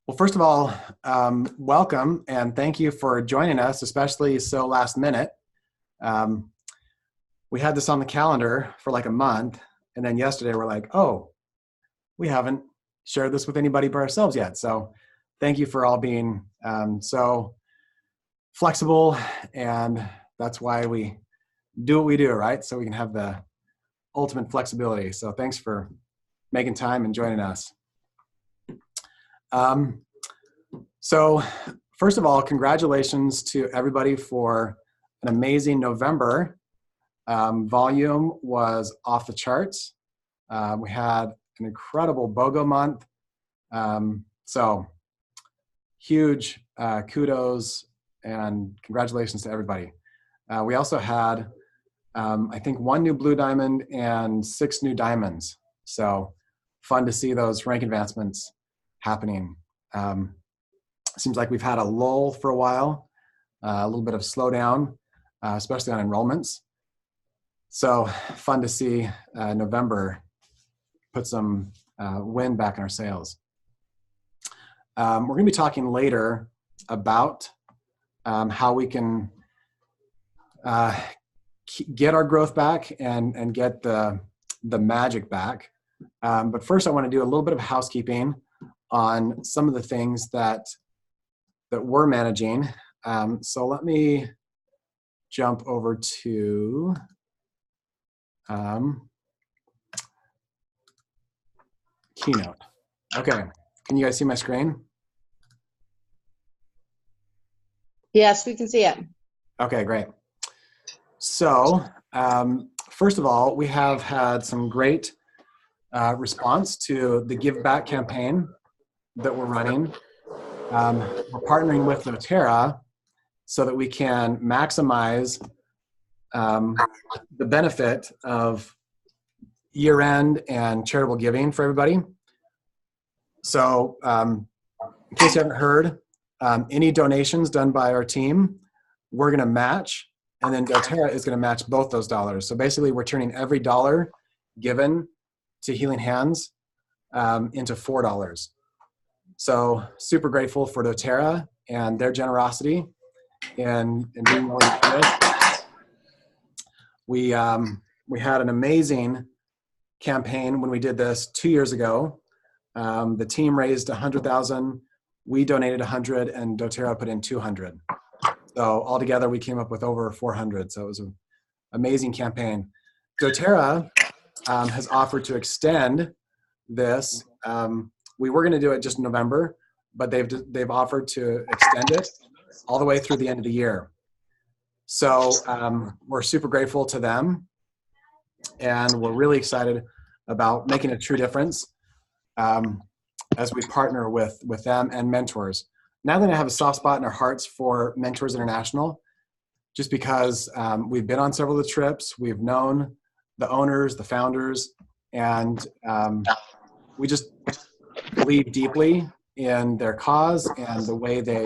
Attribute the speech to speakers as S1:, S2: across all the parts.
S1: Well, first of all, welcome and thank you for joining us, especially so last minute. Um, we had this on the calendar for like a month, and then yesterday we're like, oh, we haven't shared this with anybody but ourselves yet. So thank you for all being so flexible, and that's why we do what we do, right? So we can have the ultimate flexibility. So thanks for making time and joining us. So first of all, congratulations to everybody for an amazing November. Volume was off the charts. We had an incredible BOGO month. So huge kudos and congratulations to everybody. We also had, I think, 1 new blue diamond and 6 new diamonds. So fun to see those rank advancements happening. Seems like we've had a lull for a while, a little bit of slowdown, especially on enrollments. So fun to see November put some wind back in our sails. We're going to be talking later about how we can get our growth back and get the magic back. But first, I want to do a little bit of housekeeping on some of the things that we're managing. So let me jump over to Keynote. Okay, can you guys see my screen?
S2: Yes, we can see it.
S1: Okay, great. So first of all, we have had some great response to the Give Back campaign that we're running. We're partnering with doTERRA so that we can maximize the benefit of year-end and charitable giving for everybody. So in case you haven't heard, any donations done by our team, we're going to match, and then doTERRA is going to match both those dollars. So basically, we're turning every dollar given to Healing Hands into $4. So super grateful for doTERRA and their generosity in being willing to do this. We had an amazing campaign when we did this 2 years ago. The team raised 100,000, we donated 100, and doTERRA put in 200. So altogether, we came up with over 400. So it was an amazing campaign. doTERRA has offered to extend this. We were going to do it just in November, but they've offered to extend it all the way through the end of the year. So we're super grateful to them, and we're really excited about making a true difference as we partner with them and mentors. Now that I have a soft spot in our hearts for Mentors International, just because we've been on several of the trips, we've known the owners, the founders, and we just believe deeply in their cause and the way they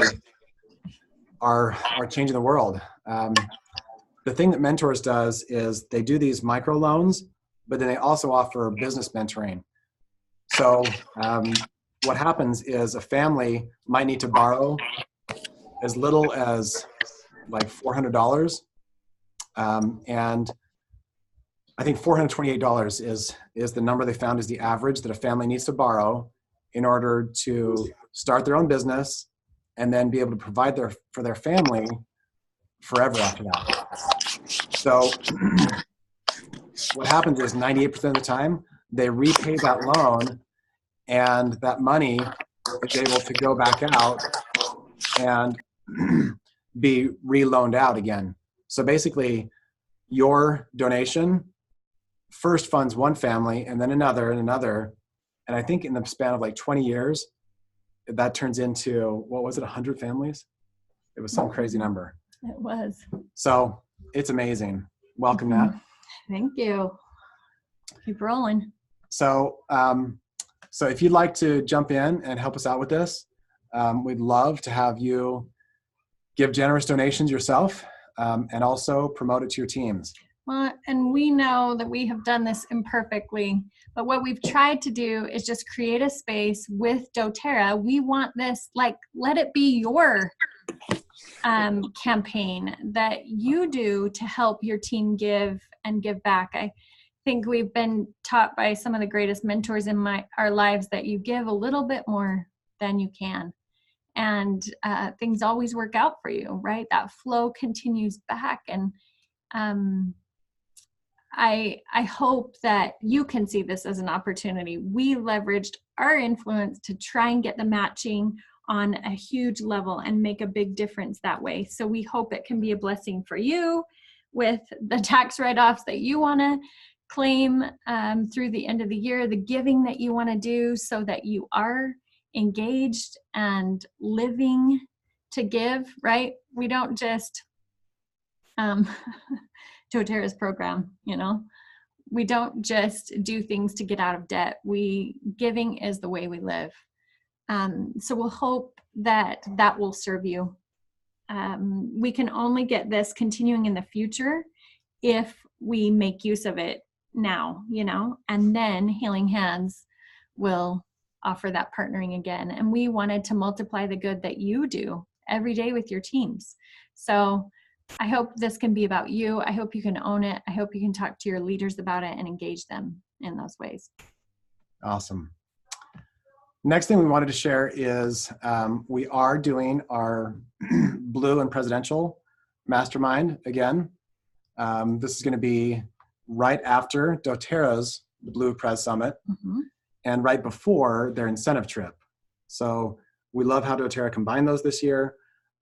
S1: are changing the world. The thing that Mentors does is they do these micro loans, but then they also offer business mentoring. So what happens is a family might need to borrow as little as like $400. And I think $428 is the number they found is the average that a family needs to borrow in order to start their own business and then be able to provide for their family forever after that. So what happens is 98% of the time, they repay that loan, and that money is able to go back out and be re-loaned out again. So basically, your donation first funds one family, and then another, and another. And I think in the span of like 20 years, that turns into, what was it, 100 families? It was some crazy number.
S3: It was.
S1: So it's amazing. Welcome, Nat.
S3: Thank you. Keep rolling.
S1: So, so if you'd like to jump in and help us out with this, we'd love to have you give generous donations yourself and also promote it to your teams.
S3: Well, and we know that we have done this imperfectly, but what we've tried to do is just create a space with doTERRA. We want this, like, let it be your campaign that you do to help your team give and give back. I think we've been taught by some of the greatest mentors in our lives that you give a little bit more than you can. And things always work out for you, right? That flow continues back. And I hope that you can see this as an opportunity. We leveraged our influence to try and get the matching on a huge level and make a big difference that way. So we hope it can be a blessing for you with the tax write-offs that you want to claim through the end of the year, the giving that you want to do so that you are engaged and living to give, right? We don't just doTERRA's program, we don't just do things to get out of debt. Giving is the way we live. So we'll hope that will serve you. We can only get this continuing in the future if we make use of it now, and then Healing Hands will offer that partnering again. And we wanted to multiply the good that you do every day with your teams. So I hope this can be about you. I hope you can own it. I hope you can talk to your leaders about it and engage them in those ways.
S1: Awesome. Next thing we wanted to share is we are doing our Blue and Presidential Mastermind again. This is going to be right after doTERRA's Blue Pres Summit and right before their incentive trip. So we love how doTERRA combined those this year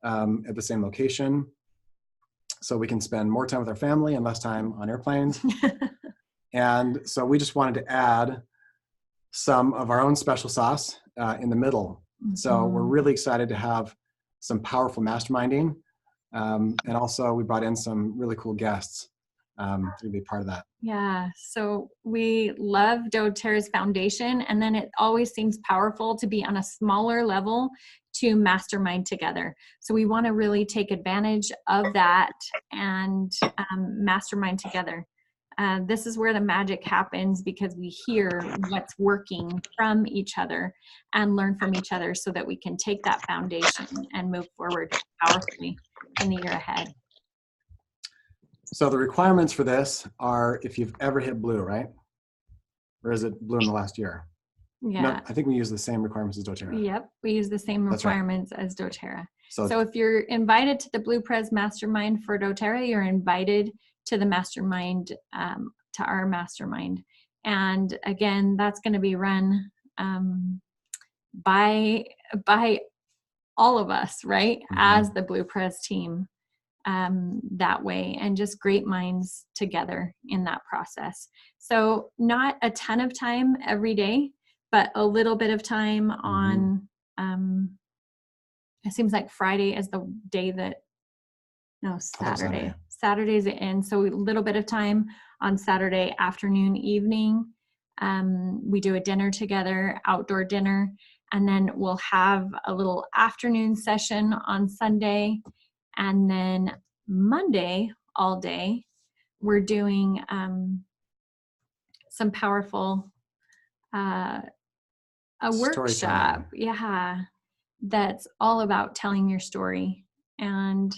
S1: at the same location. So we can spend more time with our family and less time on airplanes. And so we just wanted to add some of our own special sauce in the middle. So we're really excited to have some powerful masterminding. And also we brought in some really cool guests to be part of that.
S3: Yeah, so we love doTERRA's foundation, and then it always seems powerful to be on a smaller level to mastermind together. So we want to really take advantage of that and mastermind together. This is where the magic happens because we hear what's working from each other and learn from each other so that we can take that foundation and move forward powerfully in the year ahead.
S1: So the requirements for this are if you've ever hit Blue, right? Or is it Blue in the last year?
S3: Yeah.
S1: No, I think we use the same requirements as doTERRA.
S3: Yep, we use the same
S1: That's right.
S3: requirements as doTERRA.
S1: So
S3: if you're invited to the Blue Pres Mastermind for doTERRA, you're invited to the mastermind, to our mastermind. And again, that's going to be run by all of us, right? As the Blue Pres team that way, and just great minds together in that process. So not a ton of time every day, but a little bit of time on, it seems like Friday is the day Saturday. Saturday's it in. So a little bit of time on Saturday afternoon, evening. We do a dinner together, outdoor dinner, and then we'll have a little afternoon session on Sunday. And then Monday, all day, we're doing some powerful a workshop, that's all about telling your story. And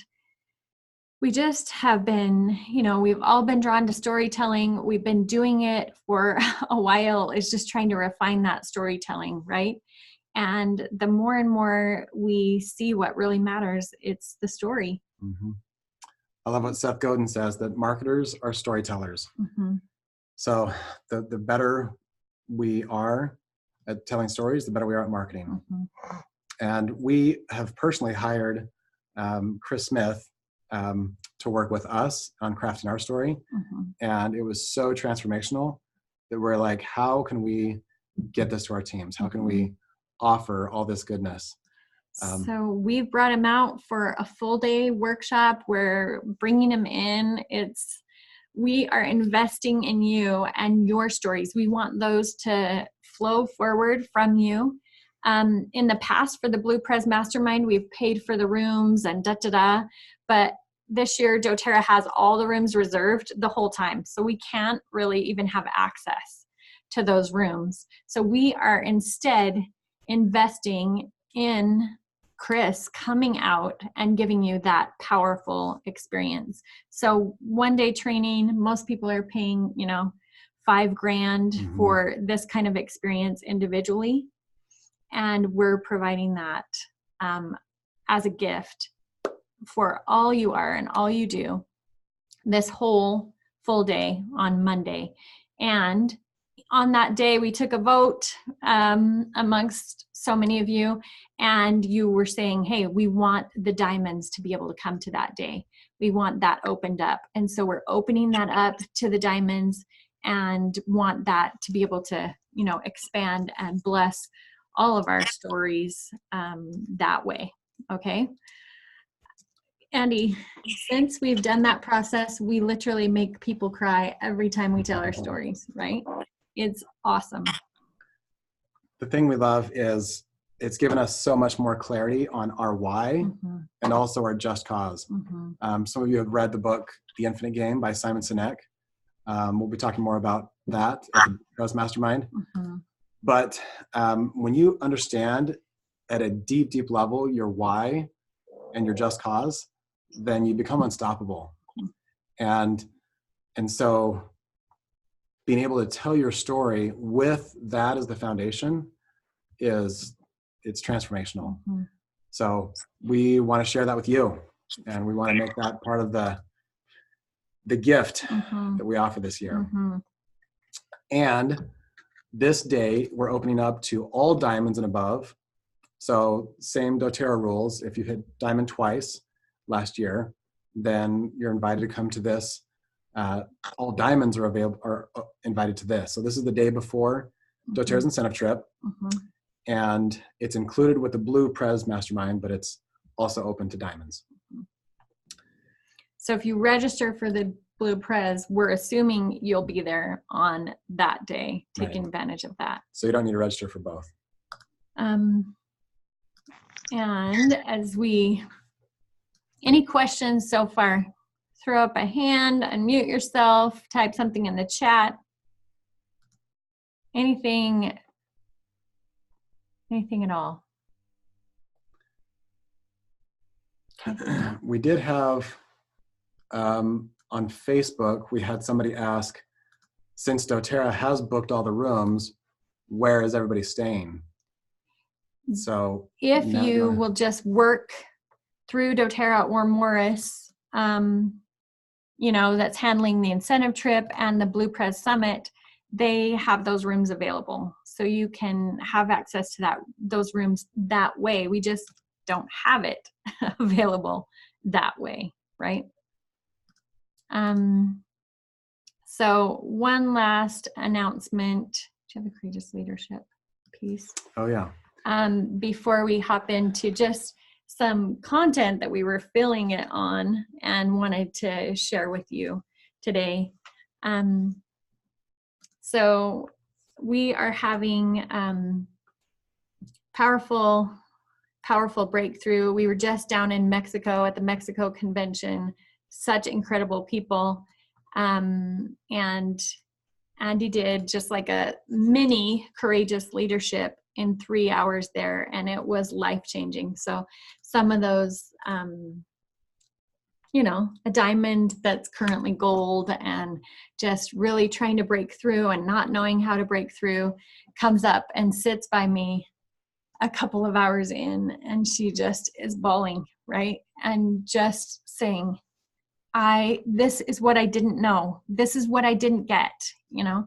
S3: we just have been, we've all been drawn to storytelling. We've been doing it for a while. It's just trying to refine that storytelling, right? And the more and more we see what really matters, it's the story.
S1: I love what Seth Godin says, that marketers are storytellers. So the better we are at telling stories, the better we are at marketing. And we have personally hired Chris Smith to work with us on crafting our story. And it was so transformational that we're like, how can we get this to our teams? How can we offer all this goodness?
S3: So we've brought him out for a full day workshop. We're bringing him in. We are investing in you and your stories. We want those to flow forward from you. In the past, for the Blue Pres Mastermind, we've paid for the rooms and but this year, doTERRA has all the rooms reserved the whole time. So we can't really even have access to those rooms. So we are instead investing in Chris coming out and giving you that powerful experience. So 1-day training, most people are paying, you know, $5,000 for this kind of experience individually. And we're providing that as a gift for all you are and all you do this whole full day on Monday. And on that day, we took a vote amongst so many of you, and you were saying, hey, we want the diamonds to be able to come to that day. We want that opened up. And so we're opening that up to the diamonds and want that to be able to, you know, expand and bless all of our stories that way. Okay. Andy, since we've done that process, we literally make people cry every time we tell our stories, right? It's awesome.
S1: The thing we love is it's given us so much more clarity on our why and also our just cause. Some of you have read the book, The Infinite Game by Simon Sinek. We'll be talking more about that at the Pros Mastermind. But when you understand at a deep, deep level your why and your just cause, then you become unstoppable. And so being able to tell your story with that as the foundation it's transformational. So we want to share that with you, and we want to make that part of the gift that we offer this year. And this day we're opening up to all diamonds and above. So same doTERRA rules. If you hit diamond twice last year, then you're invited to come to this. All diamonds are invited to this. So this is the day before doTERRA's incentive trip, and it's included with the Blue Pres Mastermind, but it's also open to diamonds.
S3: So if you register for the Blue Pres, we're assuming you'll be there on that day, taking advantage of that.
S1: So you don't need to register for both.
S3: And any questions so far? Throw up a hand, unmute yourself, type something in the chat. Anything at all?
S1: We did have, on Facebook, we had somebody ask, since doTERRA has booked all the rooms, where is everybody staying? So
S3: if you will just work through doTERRA or Morris, you know, that's handling the incentive trip and the Blue Pres Summit, they have those rooms available. So you can have access to those rooms that way. We just don't have it available that way, right? So one last announcement. Do you have a courageous leadership piece?
S1: Oh, yeah.
S3: Before we hop into just some content that we were filling it on and wanted to share with you today. So we are having powerful breakthrough. We were just down in Mexico at the Mexico convention, such incredible people. And Andy did just like a mini courageous leadership in 3 hours there, and it was life-changing. So some of those, you know, a diamond that's currently gold and just really trying to break through and not knowing how to break through comes up and sits by me a couple of hours in, and she just is bawling, right? And just saying, this is what I didn't know. This is what I didn't get, you know?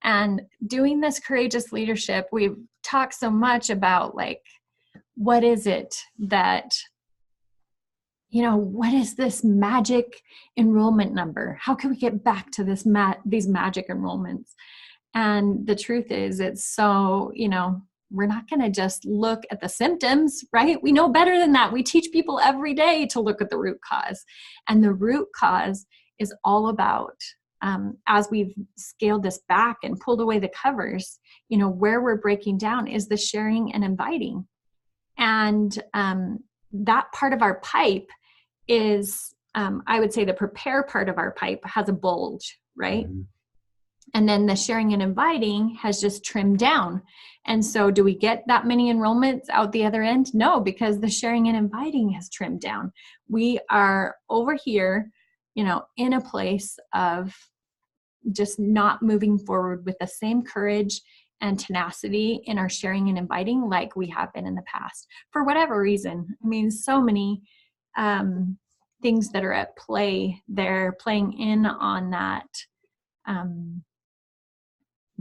S3: And doing this courageous leadership, we've talked so much about, like, what is it that, you know, what is this magic enrollment number? How can we get back to these magic enrollments? And the truth is, it's so, you know, we're not going to just look at the symptoms, right? We know better than that. We teach people every day to look at the root cause. And the root cause is all about, as we've scaled this back and pulled away the covers, you know, where we're breaking down is the sharing and inviting. And that part of our pipe is I would say the prepare part of our pipe has a bulge, right?
S1: Mhm.
S3: And then the sharing and inviting has just trimmed down. And so do we get that many enrollments out the other end? No, because the sharing and inviting has trimmed down. We are over here, in a place of just not moving forward with the same courage and tenacity in our sharing and inviting like we have been in the past, for whatever reason. I mean, so many things that are at play there, playing in on that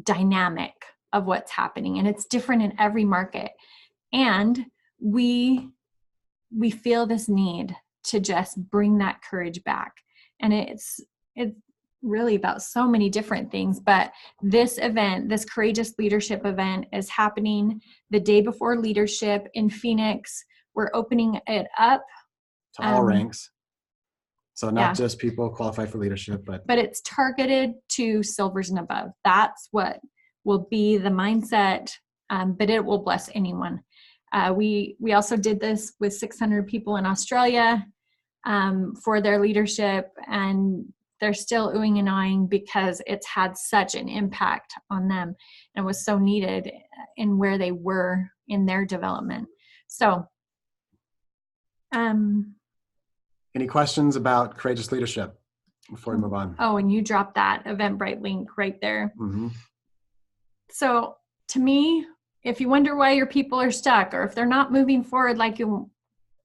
S3: dynamic of what's happening, and it's different in every market. And we feel this need to just bring that courage back, and it's really about so many different things. But this event, this courageous leadership event, is happening the day before leadership in Phoenix. We're opening it up
S1: To all ranks. So not
S3: yeah.
S1: just people qualified for leadership,
S3: but it's targeted to silvers and above. That's what will be the mindset, but it will bless anyone. We also did this with 600 people in Australia for their leadership, and they're still oohing and ahhing because it's had such an impact on them and was so needed in where they were in their development. So,
S1: any questions about courageous leadership before we move on?
S3: Oh, and you dropped that Eventbrite link right there.
S1: Mm-hmm.
S3: So to me, if you wonder why your people are stuck, or if they're not moving forward like you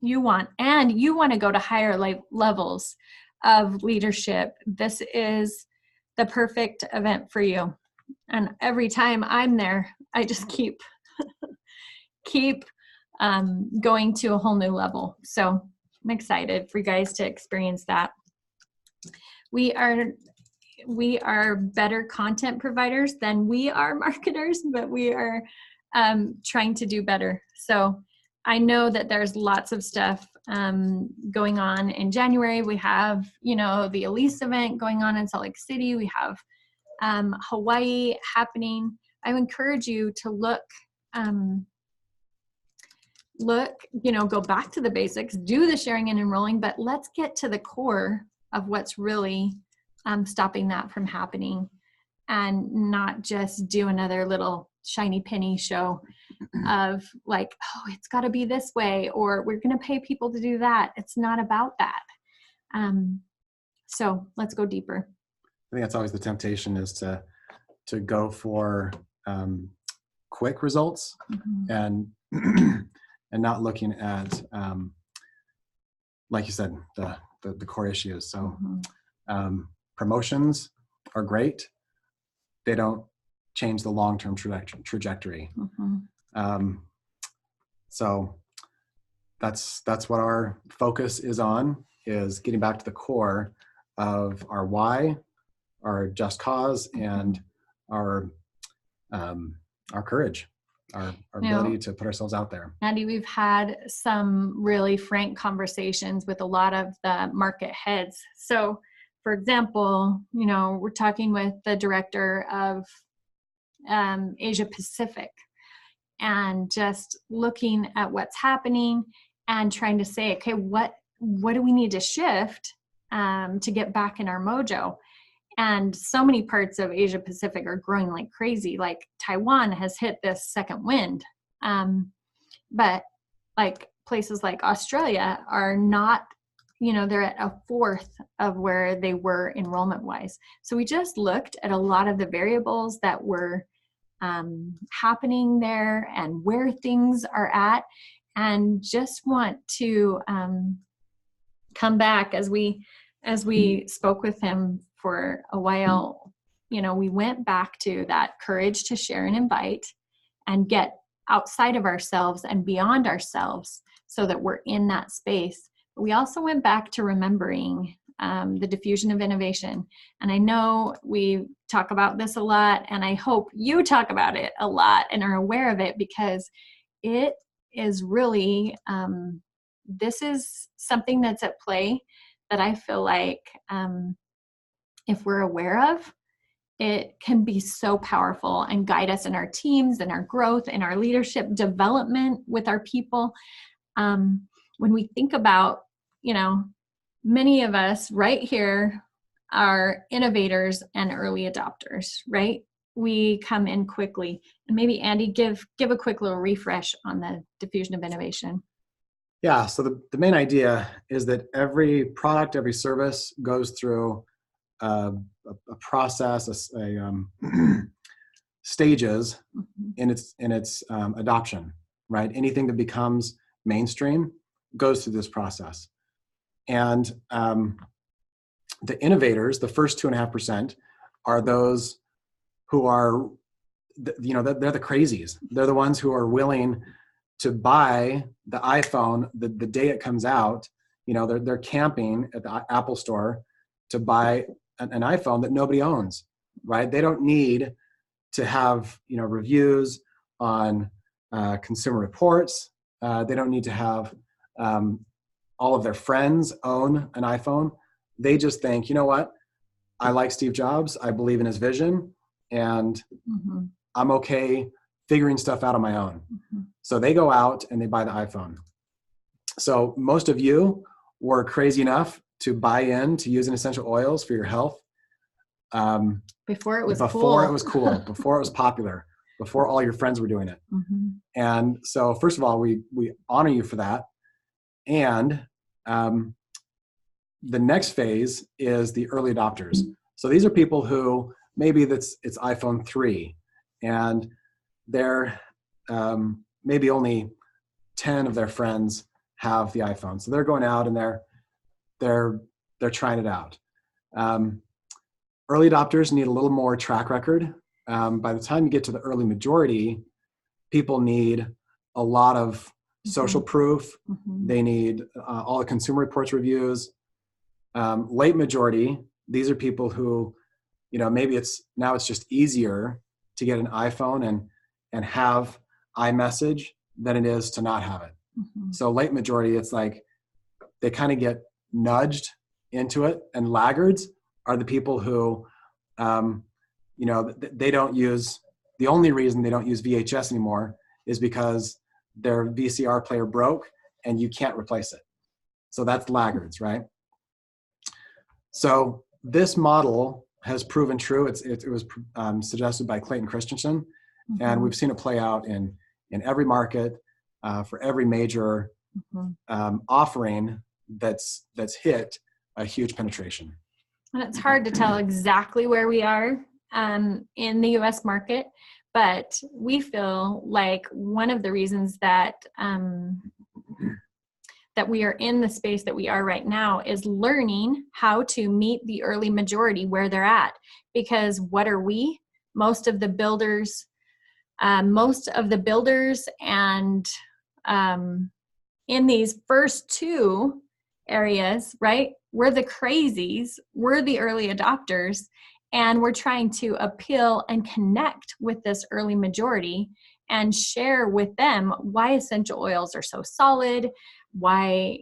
S3: want, and you want to go to higher levels of leadership, this is the perfect event for you. And every time I'm there, I just keep going to a whole new level. So I'm excited for you guys to experience that. We are better content providers than we are marketers, but we are trying to do better. So I know that there's lots of stuff going on in January. We have, the Elise event going on in Salt Lake City. We have Hawaii happening. I encourage you to look, go back to the basics, do the sharing and enrolling, but let's get to the core of what's really stopping that from happening, and not just do another little shiny penny show of like, oh, it's got to be this way, or we're going to pay people to do that. It's not about that. So let's go deeper.
S1: I think that's always the temptation, is to go for quick results, and and not looking at, like you said, the core issues. So promotions are great. They don't change the long-term trajectory. So that's what our focus is on, is getting back to the core of our why, our just cause, and our courage, our ability to put ourselves out there.
S3: Andy, we've had some really frank conversations with a lot of the market heads. So, for example, we're talking with the director of Asia Pacific, and just looking at what's happening and trying to say, okay, what do we need to shift to get back in our mojo? And so many parts of Asia Pacific are growing like crazy. Like Taiwan has hit this second wind. But like places like Australia are not, they're at a fourth of where they were enrollment wise. So we just looked at a lot of the variables that were happening there and where things are at, and just want to come back. As we spoke with him for a while, we went back to that courage to share and invite and get outside of ourselves and beyond ourselves so that we're in that space. But we also went back to remembering the diffusion of innovation. And I know we talk about this a lot, and I hope you talk about it a lot and are aware of it, because it is really, this is something that's at play that I feel like if we're aware of, it can be so powerful and guide us in our teams and our growth and our leadership development with our people. When we think about, many of us right here are innovators and early adopters, right? We come in quickly. And maybe Andy, give a quick little refresh on the diffusion of innovation.
S1: Yeah, so the main idea is that every product, every service goes through a process, stages in its adoption, right? Anything that becomes mainstream goes through this process. And the innovators, the first 2.5%, are those who are, they're the crazies. They're the ones who are willing to buy the iPhone the day it comes out. They're camping at the Apple store to buy an iPhone that nobody owns, right? They don't need to have reviews on Consumer Reports. They don't need to have all of their friends own an iPhone. They just think, you know what? I like Steve Jobs. I believe in his vision, and I'm okay figuring stuff out on my own. So they go out and they buy the iPhone. So most of you were crazy enough to buy in to using essential oils for your health.
S3: Before it was
S1: cool, before it was popular, before all your friends were doing it. And so first of all, we honor you for that. And the next phase is the early adopters. So these are people who maybe it's iPhone 3 and they're maybe only 10 of their friends have the iPhone. So they're going out and they're trying it out. Early adopters need a little more track record. By the time you get to the early majority, people need a lot of social proof. They need all the Consumer Reports reviews. Late majority, these are people who, maybe it's just easier to get an iPhone and have iMessage than it is to not have it. So late majority, it's like they kind of get nudged into it, and laggards are the people who, they don't use, the only reason they don't use VHS anymore is because their VCR player broke and you can't replace it. So that's laggards, right? So this model has proven true. It was suggested by Clayton Christensen, and we've seen it play out in every market for every major offering that's hit a huge penetration.
S3: And it's hard to tell exactly where we are in the U.S. market, but we feel like one of the reasons that that we are in the space that we are right now is learning how to meet the early majority where they're at. Because what are we? Most of the builders and in these first two areas, right? We're the crazies, we're the early adopters, and we're trying to appeal and connect with this early majority and share with them why essential oils are so solid, why,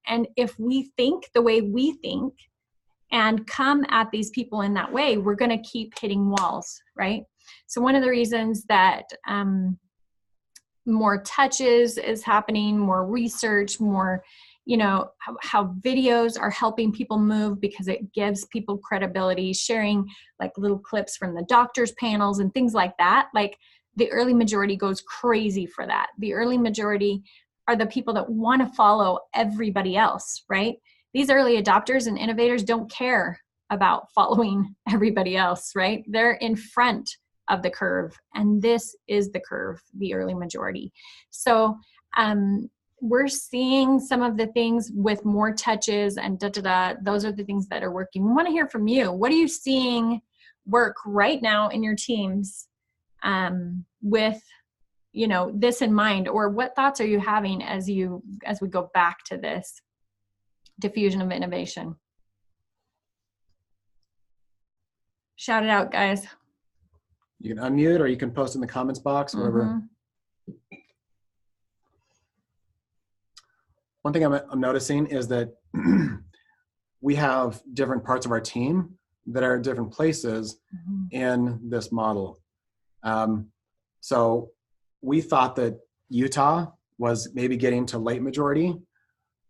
S3: and if we think the way we think and come at these people in that way, we're going to keep hitting walls, right? So one of the reasons that more touches is happening, more research, more, how videos are helping people move because it gives people credibility, sharing like little clips from the doctors' panels and things like that. Like the early majority goes crazy for that. The early majority are the people that want to follow everybody else, right? These early adopters and innovators don't care about following everybody else, right? They're in front of the curve, and this is the curve, the early majority. So we're seeing some of the things with more touches and those are the things that are working. We want to hear from you. What are you seeing work right now in your teams with this in mind, or what thoughts are you having as we go back to this diffusion of innovation? Shout it out, guys.
S1: You can unmute or you can post in the comments box, whatever. One thing I'm noticing is that we have different parts of our team that are at different places in this model. So we thought that Utah was maybe getting to late majority.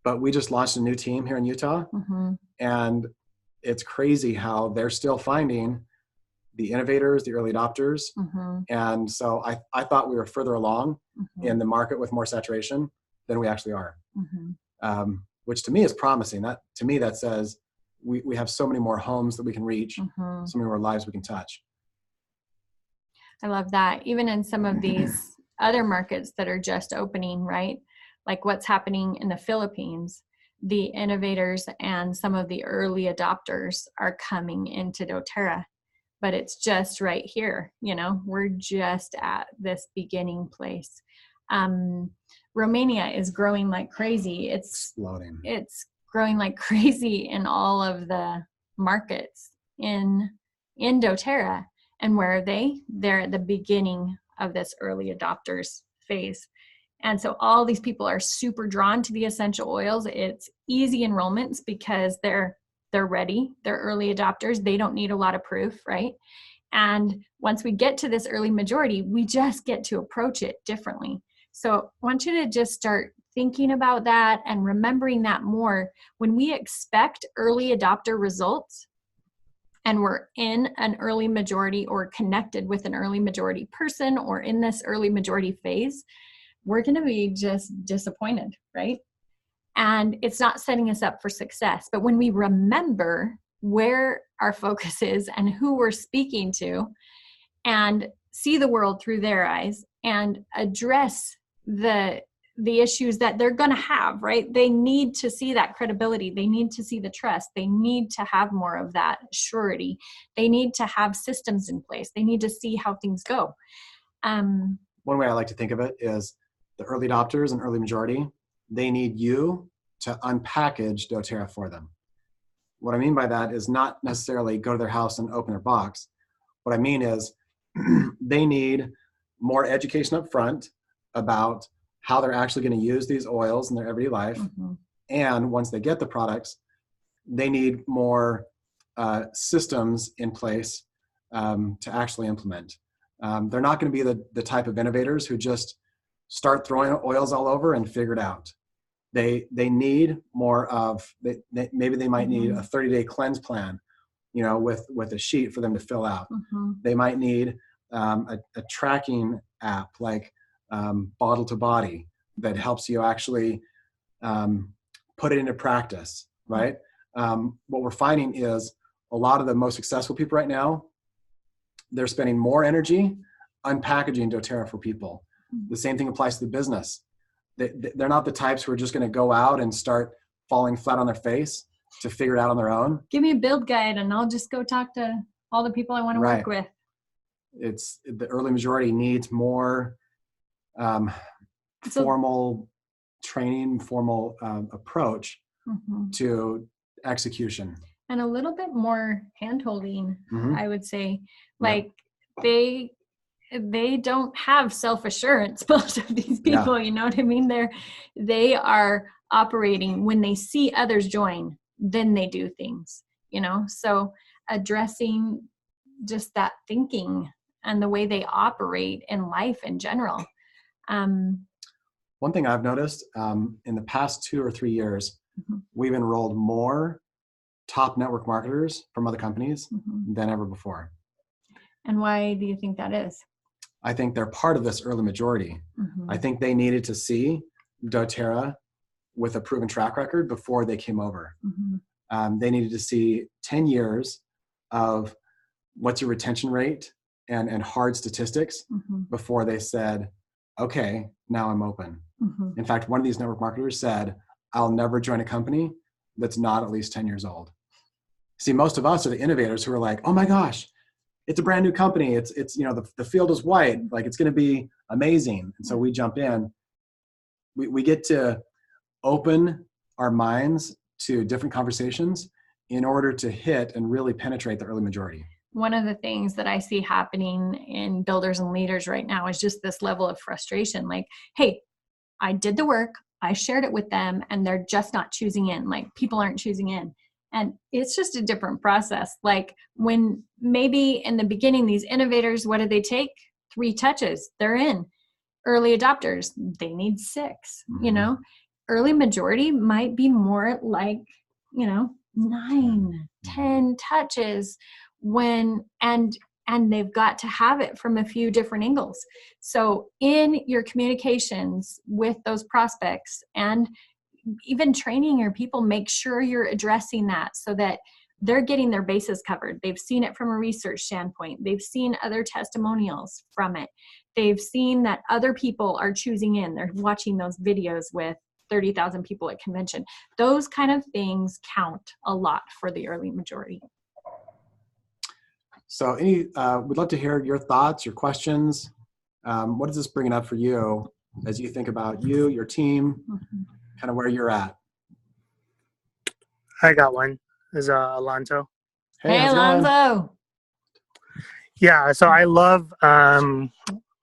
S1: but we just launched a new team here in Utah, and it's crazy how they're still finding the innovators, the early adopters. And so I thought we were further along in the market with more saturation than we actually are, which to me is promising. To me, that says we have so many more homes that we can reach, so many more lives we can touch.
S3: I love that. Even in some of these other markets that are just opening, right? Like what's happening in the Philippines, the innovators and some of the early adopters are coming into doTERRA, but it's just right here. We're just at this beginning place. Romania is growing like crazy.
S1: Exploding.
S3: It's growing like crazy in all of the markets in doTERRA. And where are they? They're at the beginning of this early adopters phase. And so all these people are super drawn to the essential oils. It's easy enrollments because they're ready. They're early adopters. They don't need a lot of proof, right? And once we get to this early majority, we just get to approach it differently. So I want you to just start thinking about that and remembering that more. When we expect early adopter results and we're in an early majority or connected with an early majority person or in this early majority phase, we're going to be just disappointed, right? And it's not setting us up for success. But when we remember where our focus is and who we're speaking to and see the world through their eyes and address the issues that they're going to have, right? They need to see that credibility. They need to see the trust. They need to have more of that surety. They need to have systems in place. They need to see how things go.
S1: One way I like to think of it is the early adopters and early majority, they need you to unpackage doTERRA for them. What I mean by that is not necessarily go to their house and open their box. What I mean is they need more education up front about how they're actually going to use these oils in their everyday life. And once they get the products, they need more systems in place to actually implement. They're not going to be the type of innovators who just start throwing oils all over and figure it out. They need more of, maybe they might need a 30-day cleanse plan, with a sheet for them to fill out. They might need a tracking app like Bottle to Body that helps you actually put it into practice, right? What we're finding is a lot of the most successful people right now, they're spending more energy unpackaging doTERRA for people. The same thing applies to the business. They're not the types who are just going to go out and start falling flat on their face to figure it out on their own.
S3: Give me a build guide and I'll just go talk to all the people I want to work with.
S1: It's the early majority needs more formal training, formal approach to execution.
S3: And a little bit more hand-holding, I would say. Like they don't have self-assurance, most of these people, you know what I mean? They are operating when they see others join, then they do things, So addressing just that thinking and the way they operate in life in general.
S1: One thing I've noticed in the past 2 or 3 years, we've enrolled more top network marketers from other companies than ever before.
S3: And why do you think that is?
S1: I think they're part of this early majority. I think they needed to see doTERRA with a proven track record before they came over. They needed to see 10 years of what's your retention rate and hard statistics before they said, okay, now I'm open. In fact, one of these network marketers said, I'll never join a company that's not at least 10 years old. See, most of us are the innovators who are like, oh my gosh, it's a brand new company. It's the field is white. Like it's going to be amazing. And so we jump in. We get to open our minds to different conversations in order to hit and really penetrate the early majority.
S3: One of the things that I see happening in builders and leaders right now is just this level of frustration. Like, hey, I did the work, I shared it with them, and they're just not choosing in. Like people aren't choosing in. And it's just a different process. Like when maybe in the beginning, these innovators, what do they take? 3 touches, they're in. Early adopters, they need 6, early majority might be more like, 9, 10 touches and they've got to have it from a few different angles. So in your communications with those prospects and even training your people, make sure you're addressing that so that they're getting their bases covered. They've seen it from a research standpoint. They've seen other testimonials from it. They've seen that other people are choosing in. They're watching those videos with 30,000 people at convention. Those kind of things count a lot for the early majority.
S1: So we'd love to hear your thoughts, your questions. What is this bringing up for you as you think about you, your team, kind of where you're at?
S4: I got one. Is Alonso.
S3: Hey,
S1: how's it going?
S3: Alonso.
S4: Yeah, so I love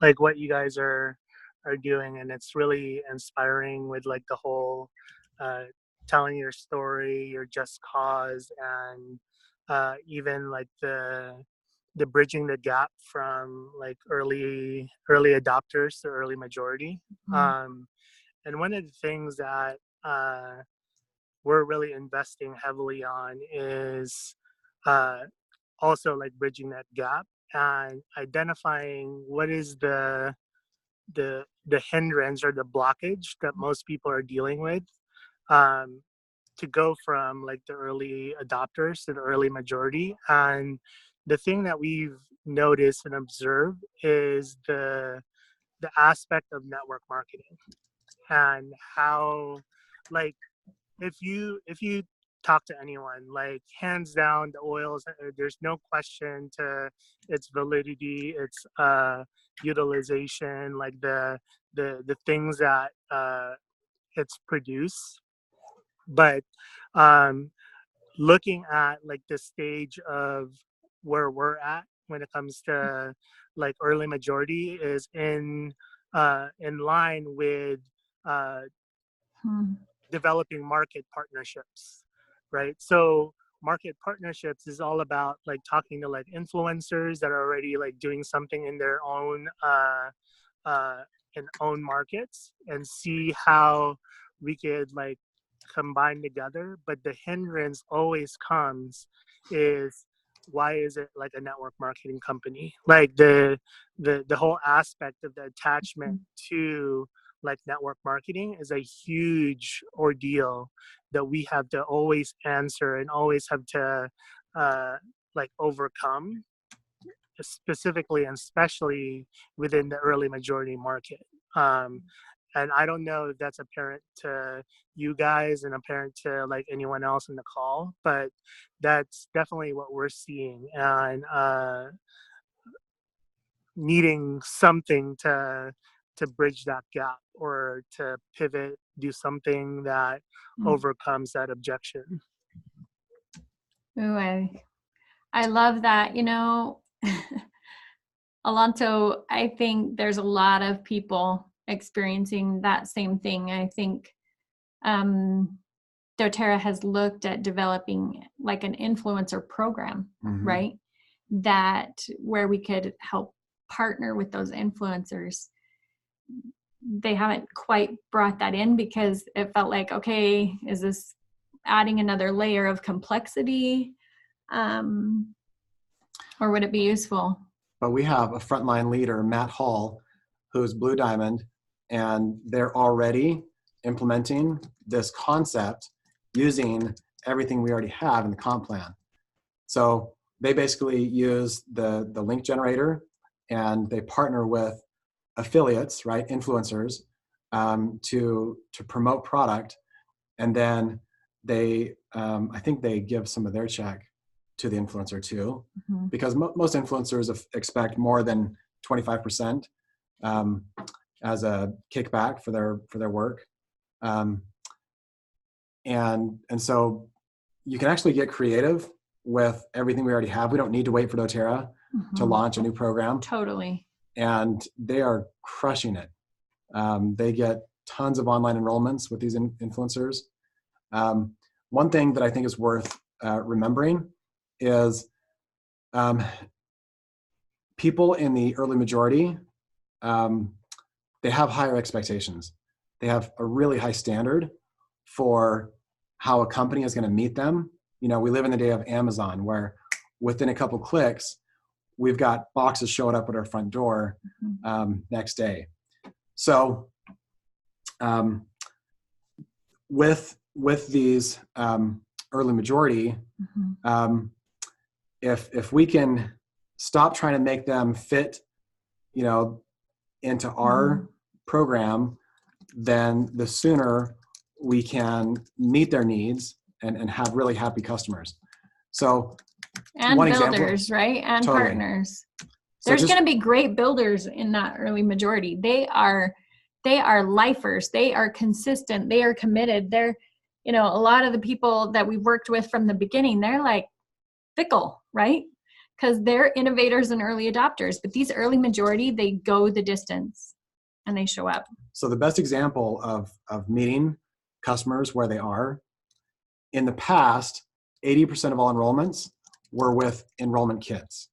S4: like what you guys are doing, and it's really inspiring with like the whole telling your story, your just cause, and even like the bridging the gap from like early adopters to early majority. And one of the things that we're really investing heavily on is also like bridging that gap and identifying what is the hindrance or the blockage that most people are dealing with, to go from like the early adopters to the early majority. And the thing that we've noticed and observed is the aspect of network marketing, and how, like, if you talk to anyone, like, hands down, the oils, there's no question to its validity, its utilization, like the things that it's produced. But looking at like the stage of where we're at when it comes to like early majority is in line with developing market partnerships, right? So market partnerships is all about like talking to like influencers that are already like doing something in their own own markets, and see how we could like combine together. But the hindrance always comes is, why is it like a network marketing company? Like the whole aspect of the attachment to like network marketing is a huge ordeal that we have to always answer and always have to like overcome, specifically and especially within the early majority market. And I don't know if that's apparent to you guys and apparent to like anyone else in the call, but that's definitely what we're seeing, and needing something to bridge that gap, or to pivot, do something that overcomes that objection.
S3: Ooh, I love that. Alonso, I think there's a lot of people experiencing that same thing. I think doTERRA has looked at developing like an influencer program, right? That where we could help partner with those influencers. They haven't quite brought that in because it felt like, okay, is this adding another layer of complexity? Or would it be useful?
S1: But we have a frontline leader, Matt Hall, who's Blue Diamond, and they're already implementing this concept using everything we already have in the comp plan. So they basically use the link generator, and they partner with affiliates, right, influencers, to promote product, and then they, I think they give some of their check to the influencer too, because most influencers expect more than 25% as a kickback for their work, and so you can actually get creative with everything we already have. We don't need to wait for doTERRA to launch a new program.
S3: Totally.
S1: And they are crushing it. They get tons of online enrollments with these influencers. One thing that I think is worth remembering is people in the early majority, they have higher expectations. they have a really high standard for how a company is going to meet them. You know, we live in the day of Amazon, where within a couple clicks, we've got boxes showing up at our front door next day. So with these early majority, if we can stop trying to make them fit, you know, into our program, then the sooner we can meet their needs and have really happy customers. So
S3: and
S1: one
S3: builders,
S1: example,
S3: right? And
S1: totally.
S3: Partners.
S1: So
S3: There's
S1: just-
S3: going to be great builders in that early majority. They are lifers. They are consistent. They are committed. They're, you know, a lot of the people that we've worked with from the beginning, they're like fickle, right? Because they're innovators and early adopters. But these early majority, they go the distance and they show up.
S1: So the best example of meeting customers where they are, in the past, 80% of all enrollments were with enrollment kits.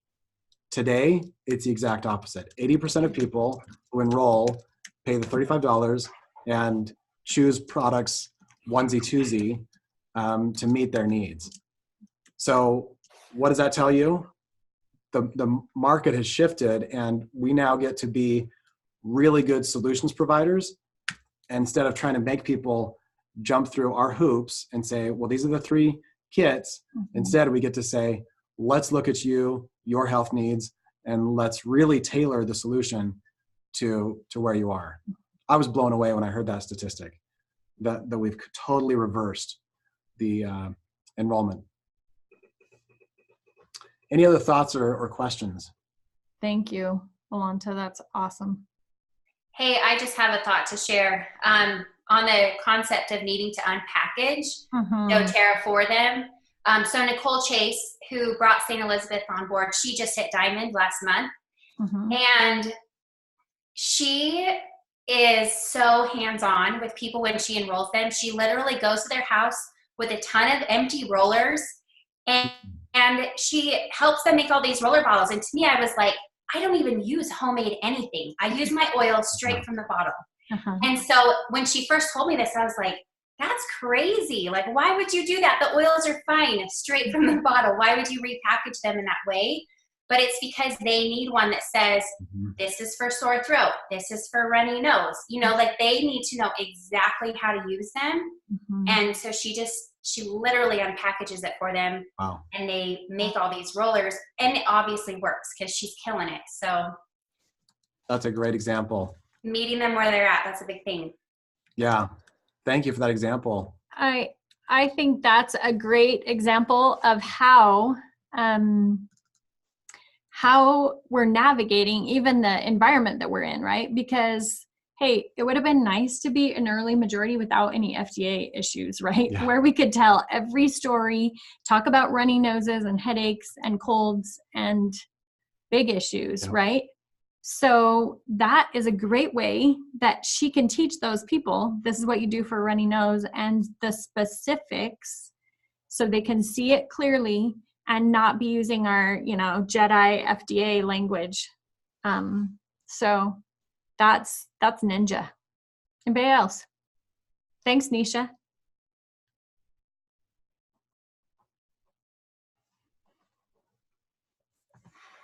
S1: Today, it's the exact opposite. 80% of people who enroll pay the $35 and choose products onesie twosie to meet their needs. So what does that tell you? The market has shifted, and we now get to be really good solutions providers instead of trying to make people jump through our hoops and say, well, these are the 3 kits. Instead, we get to say, let's look at you, your health needs, and let's really tailor the solution to where you are. I was blown away when I heard that statistic, that we've totally reversed the enrollment. Any other thoughts or questions?
S3: Thank you, Alonta. That's awesome.
S5: Hey, I just have a thought to share on the concept of needing to unpackage doTERRA for them. So Nicole Chase, who brought St. Elizabeth on board, she just hit Diamond last month. And she is so hands-on with people when she enrolls them. She literally goes to their house with a ton of empty rollers, and she helps them make all these roller bottles. And to me, I was like, I don't even use homemade anything. I use my oil straight from the bottle. And so when she first told me this, I was like, that's crazy. Like, why would you do that? The oils are fine, straight from the bottle. Why would you repackage them in that way? But it's because they need one that says, this is for sore throat. This is for runny nose. You know, like they need to know exactly how to use them. And so she literally unpackages it for them.
S1: Wow.
S5: And they make all these rollers, and it obviously works because she's killing it. So
S1: That's a great example.
S5: meeting them where they're at, that's a big thing.
S1: Yeah. Thank you for that example.
S3: I think that's a great example of how we're navigating even the environment that we're in, right? Because, hey, it would have been nice to be an early majority without any FDA issues, right?
S1: Yeah.
S3: Where we could tell every story, talk about runny noses and headaches and colds and big issues,
S1: Yeah.
S3: right? So that is a great way that she can teach those people, this is what you do for a runny nose, and the specifics, so they can see it clearly and not be using our, Jedi FDA language. So that's ninja. Anybody else? Thanks, Nisha.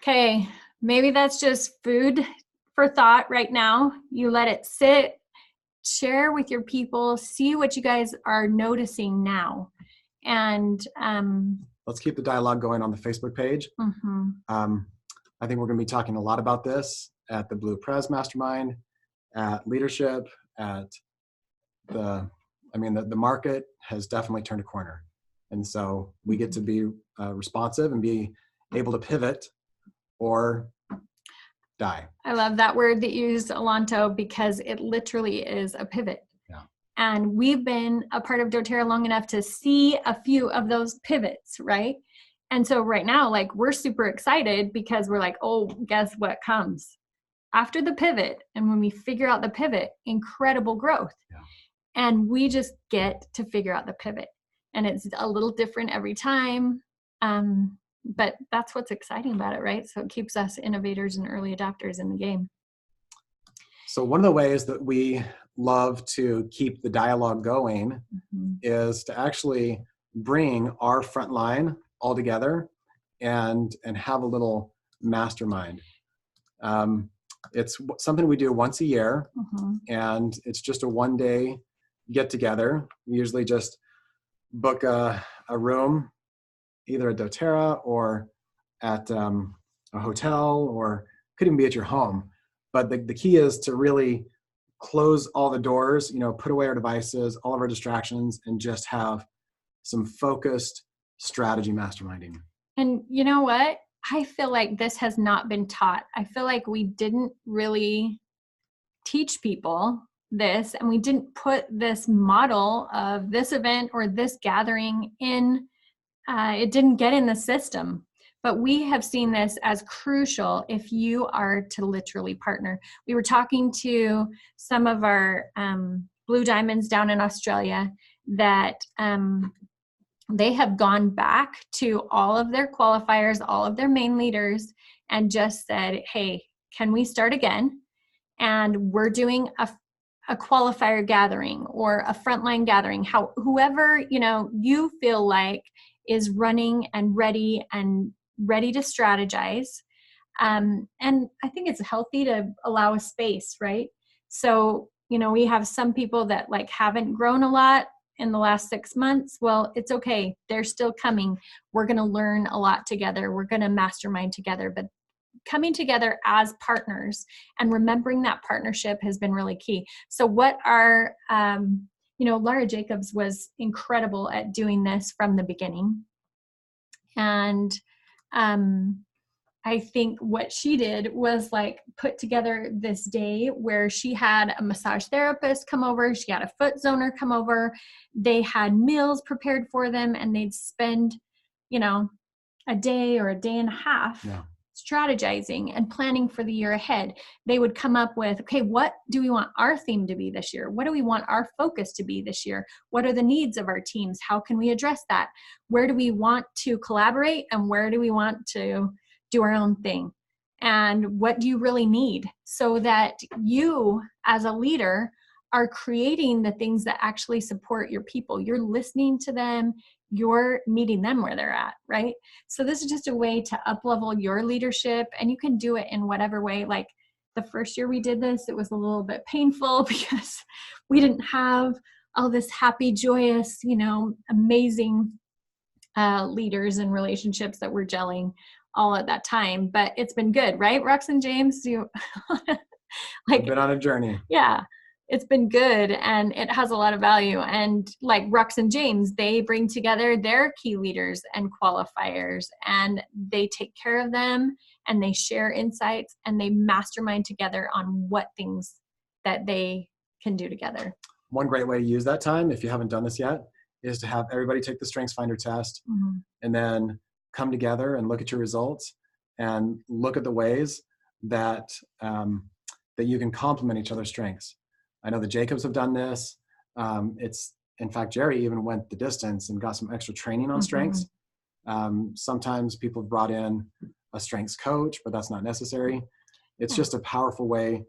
S3: Okay, maybe that's just food for thought right now. You let it sit, share with your people, see what you guys are noticing now. And
S1: let's keep the dialogue going on the Facebook page. I think we're going to be talking a lot about this at the Blue Prez Mastermind, at leadership, at the market has definitely turned a corner. And so we get to be responsive and be able to pivot or die.
S3: I love that word that you used, Alonto, because it literally is a pivot.
S1: Yeah.
S3: And we've been a part of doTERRA long enough to see a few of those pivots, right? And so right now, like, we're super excited because we're like, oh, guess what comes after the pivot? And when we figure out the pivot, incredible growth.
S1: Yeah.
S3: And we just get to figure out the pivot. And it's a little different every time. But that's what's exciting about it, right? So it keeps us innovators and early adopters in the game.
S1: So one of the ways that we love to keep the dialogue going is to actually bring our front line all together and have a little mastermind. It's something we do once a year, and it's just a one-day get together. We usually just book a room, either at doTERRA or at a hotel, or could even be at your home. But the key is to really close all the doors, put away our devices, all of our distractions, and just have some focused strategy masterminding.
S3: And you know what? I feel like this has not been taught. I feel like we didn't really teach people this, and we didn't put this model of this event or this gathering in. It didn't get in the system. But we have seen this as crucial if you are to literally partner. We were talking to some of our Blue Diamonds down in Australia that they have gone back to all of their qualifiers, all of their main leaders, and just said, hey, can we start again? And we're doing a qualifier gathering or a frontline gathering. Whoever, you feel like is running and ready to strategize. And I think it's healthy to allow a space, right? So, we have some people that haven't grown a lot in the last 6 months. Well, it's okay. They're still coming. We're going to learn a lot together. We're going to mastermind together, but coming together as partners and remembering that partnership has been really key. So what our, Laura Jacobs was incredible at doing this from the beginning. And I think what she did was put together this day where she had a massage therapist come over. She had a foot zoner come over. They had meals prepared for them, and they'd spend, a day or a day and a half strategizing and planning for the year ahead. They would come up with, okay, what do we want our theme to be this year? What do we want our focus to be this year? What are the needs of our teams? How can we address that? Where do we want to collaborate, and where do we want to do our own thing? And what do you really need, so that you as a leader are creating the things that actually support your people? You're listening to them, you're meeting them where they're at, right? So this is just a way to up-level your leadership, and you can do it in whatever way. Like the first year we did this, it was a little bit painful because we didn't have all this happy, joyous, amazing leaders and relationships that were gelling all at that time. But it's been good, right, Rox and James?
S1: I've been on a journey.
S3: Yeah. It's been good, and it has a lot of value. And like Rox and James, they bring together their key leaders and qualifiers, and they take care of them, and they share insights, and they mastermind together on what things that they can do together.
S1: One great way to use that time, if you haven't done this yet, is to have everybody take the StrengthsFinder test, and then come together and look at your results and look at the ways that that you can complement each other's strengths. I know the Jacobs have done this. In fact, Jerry even went the distance and got some extra training on strengths. Sometimes people have brought in a strengths coach, but that's not necessary. It's just a powerful way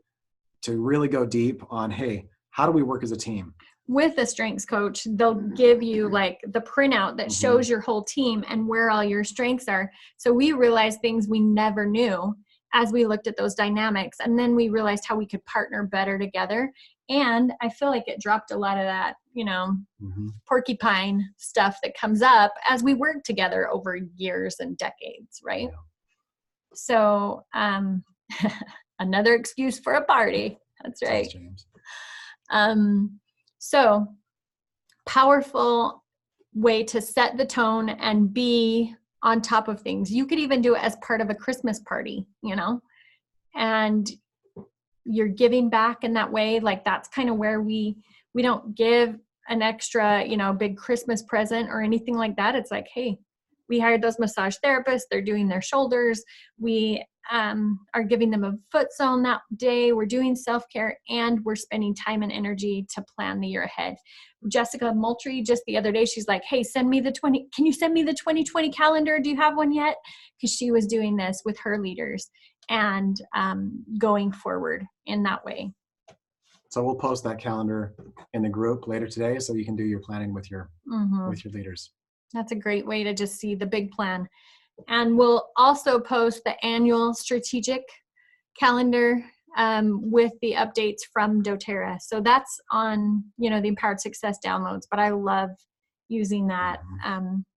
S1: to really go deep on, hey, how do we work as a team?
S3: With a strengths coach, they'll give you the printout that shows your whole team and where all your strengths are. So we realized things we never knew as we looked at those dynamics. And then we realized how we could partner better together. And I feel like it dropped a lot of that, porcupine stuff that comes up as we work together over years and decades, right? Yeah. So another excuse for a party. That's right.
S1: James.
S3: So powerful way to set the tone and be on top of things. You could even do it as part of a Christmas party, and you're giving back in that way. That's kind of where we don't give an extra, big Christmas present or anything like that. It's like, hey, we hired those massage therapists. They're doing their shoulders. We are giving them a foot zone that day. We're doing self-care, and we're spending time and energy to plan the year ahead. Jessica Moultrie, just the other day, she's like, hey, can you send me the 2020 calendar? Do you have one yet? Because she was doing this with her leaders and going forward in that way.
S1: So we'll post that calendar in the group later today, so you can do your planning with your leaders.
S3: That's a great way to just see the big plan. And we'll also post the annual strategic calendar with the updates from doTERRA. So that's on, the Empowered Success downloads, but I love using that.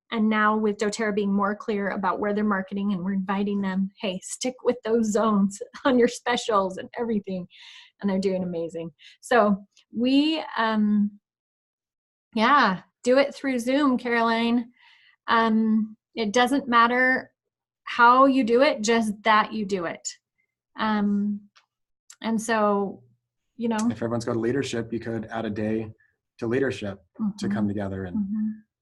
S3: And now with doTERRA being more clear about where they're marketing, and we're inviting them, hey, stick with those zones on your specials and everything. And they're doing amazing. So we, do it through Zoom, Caroline. It doesn't matter how you do it, just that you do it. And so,
S1: If everyone's got a leadership, you could add a day to leadership to come together and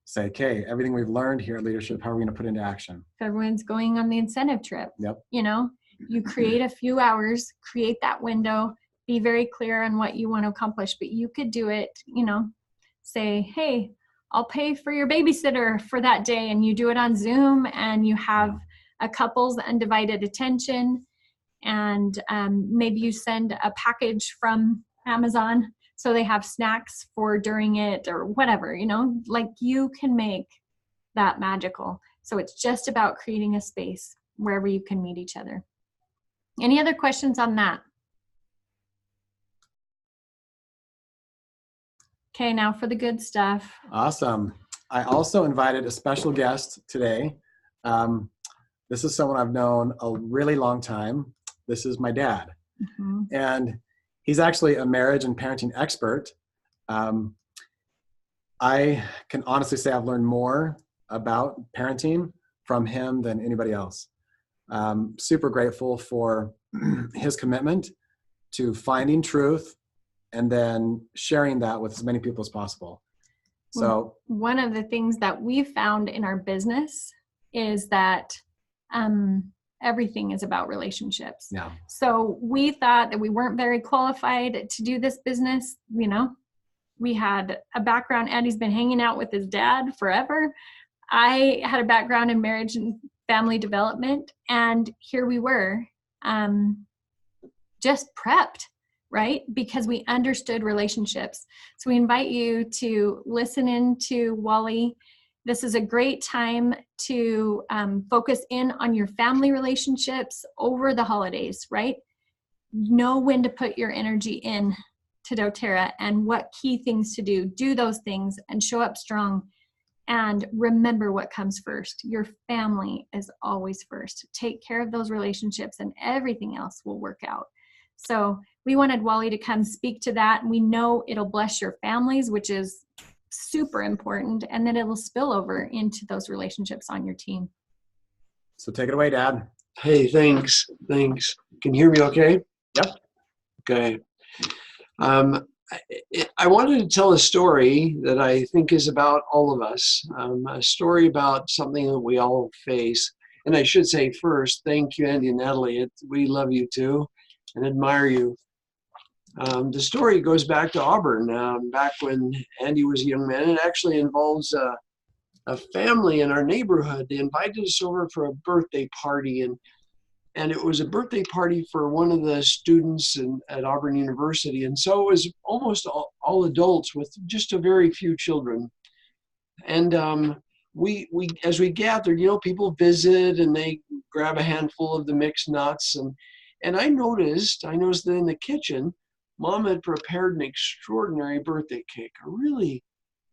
S1: say, okay, everything we've learned here at leadership, how are we going to put into action?
S3: If everyone's going on the incentive trip,
S1: Yep.
S3: You create a few hours, create that window, be very clear on what you want to accomplish, but you could do it, say, hey, I'll pay for your babysitter for that day. And you do it on Zoom, and you have a couple's undivided attention. And maybe you send a package from Amazon so they have snacks for during it, or whatever, like you can make that magical. So it's just about creating a space wherever you can meet each other. Any other questions on that? Okay, now for the good stuff.
S1: Awesome. I also invited a special guest today. This is someone I've known a really long time. This is my dad. And he's actually a marriage and parenting expert. I can honestly say I've learned more about parenting from him than anybody else. Super grateful for his commitment to finding truth and then sharing that with as many people as possible. So
S3: one of the things that we found in our business is that everything is about relationships.
S1: Yeah.
S3: So we thought that we weren't very qualified to do this business. We had a background. Andy's been hanging out with his dad forever. I had a background in marriage and family development, and here we were, just prepped, right? Because we understood relationships. So we invite you to listen in to Wally. This is a great time to focus in on your family relationships over the holidays, right? Know when to put your energy in to doTERRA and what key things to do. Do those things and show up strong. And remember what comes first. Your family is always first. Take care of those relationships and everything else will work out. So we wanted Wally to come speak to that. And we know it'll bless your families, which is super important. And then it'll spill over into those relationships on your team.
S1: So take it away, Dad.
S6: Hey, thanks. Can you hear me okay?
S1: Yep.
S6: Okay. I wanted to tell a story that I think is about all of us, a story about something that we all face. And I should say first, thank you, Andy and Natalie. We love you too and admire you. The story goes back to Auburn, back when Andy was a young man. It actually involves a family in our neighborhood. They invited us over for a birthday party, and it was a birthday party for one of the students at Auburn University. And so it was almost all adults with just a very few children. And we as we gathered, people visit and they grab a handful of the mixed nuts. And I noticed that in the kitchen, Mom had prepared an extraordinary birthday cake, a really,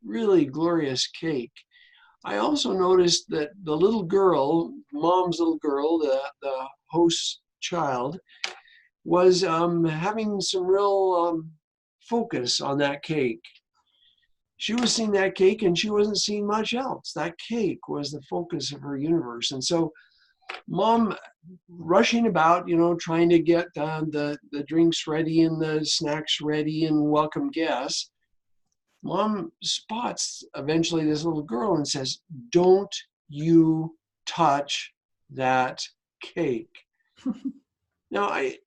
S6: really glorious cake. I also noticed that the little girl, Mom's little girl, the host's child, was having some real focus on that cake. She was seeing that cake and she wasn't seeing much else. That cake was the focus of her universe. And so Mom, rushing about, trying to get the drinks ready and the snacks ready and welcome guests, Mom spots eventually this little girl and says, "Don't you touch that cake." Now, I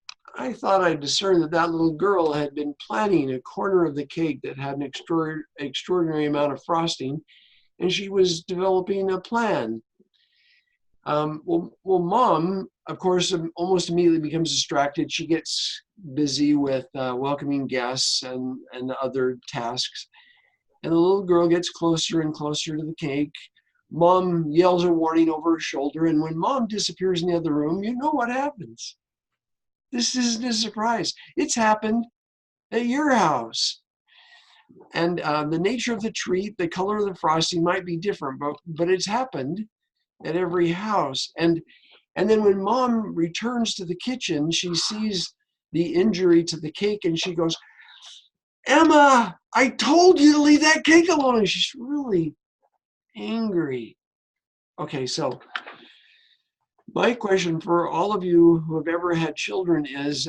S6: thought I discerned that little girl had been planning a corner of the cake that had an extraordinary amount of frosting, and she was developing a plan. Well, Mom of course, almost immediately becomes distracted. She gets busy with welcoming guests and other tasks. And the little girl gets closer and closer to the cake. Mom yells a warning over her shoulder. And when mom disappears in the other room, you know what happens. This isn't a surprise. It's happened at your house. And the nature of the treat, the color of the frosting might be different, but it's happened at every house. And then when mom returns to the kitchen, she sees the injury to the cake and she goes, Emma, I told you to leave that cake alone. And she's really angry. Okay, so my question for all of you who have ever had children is,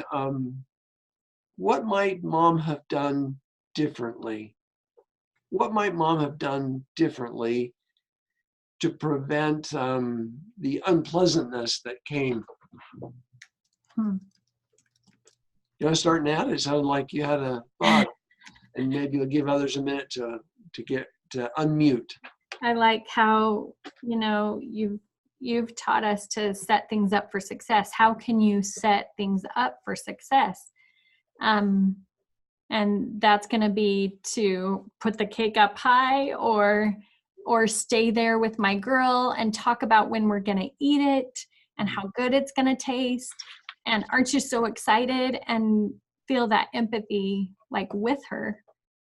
S6: what might mom have done differently? What might mom have done differently to prevent the unpleasantness that came? You want to start, Nat? It sounded like you had a thought, and maybe you'll give others a minute to get to unmute.
S3: I like how, you've taught us to set things up for success. How can you set things up for success? And that's going to be to put the cake up high or stay there with my girl and talk about when we're going to eat it and how good it's going to taste. And aren't you so excited? And feel that empathy like with her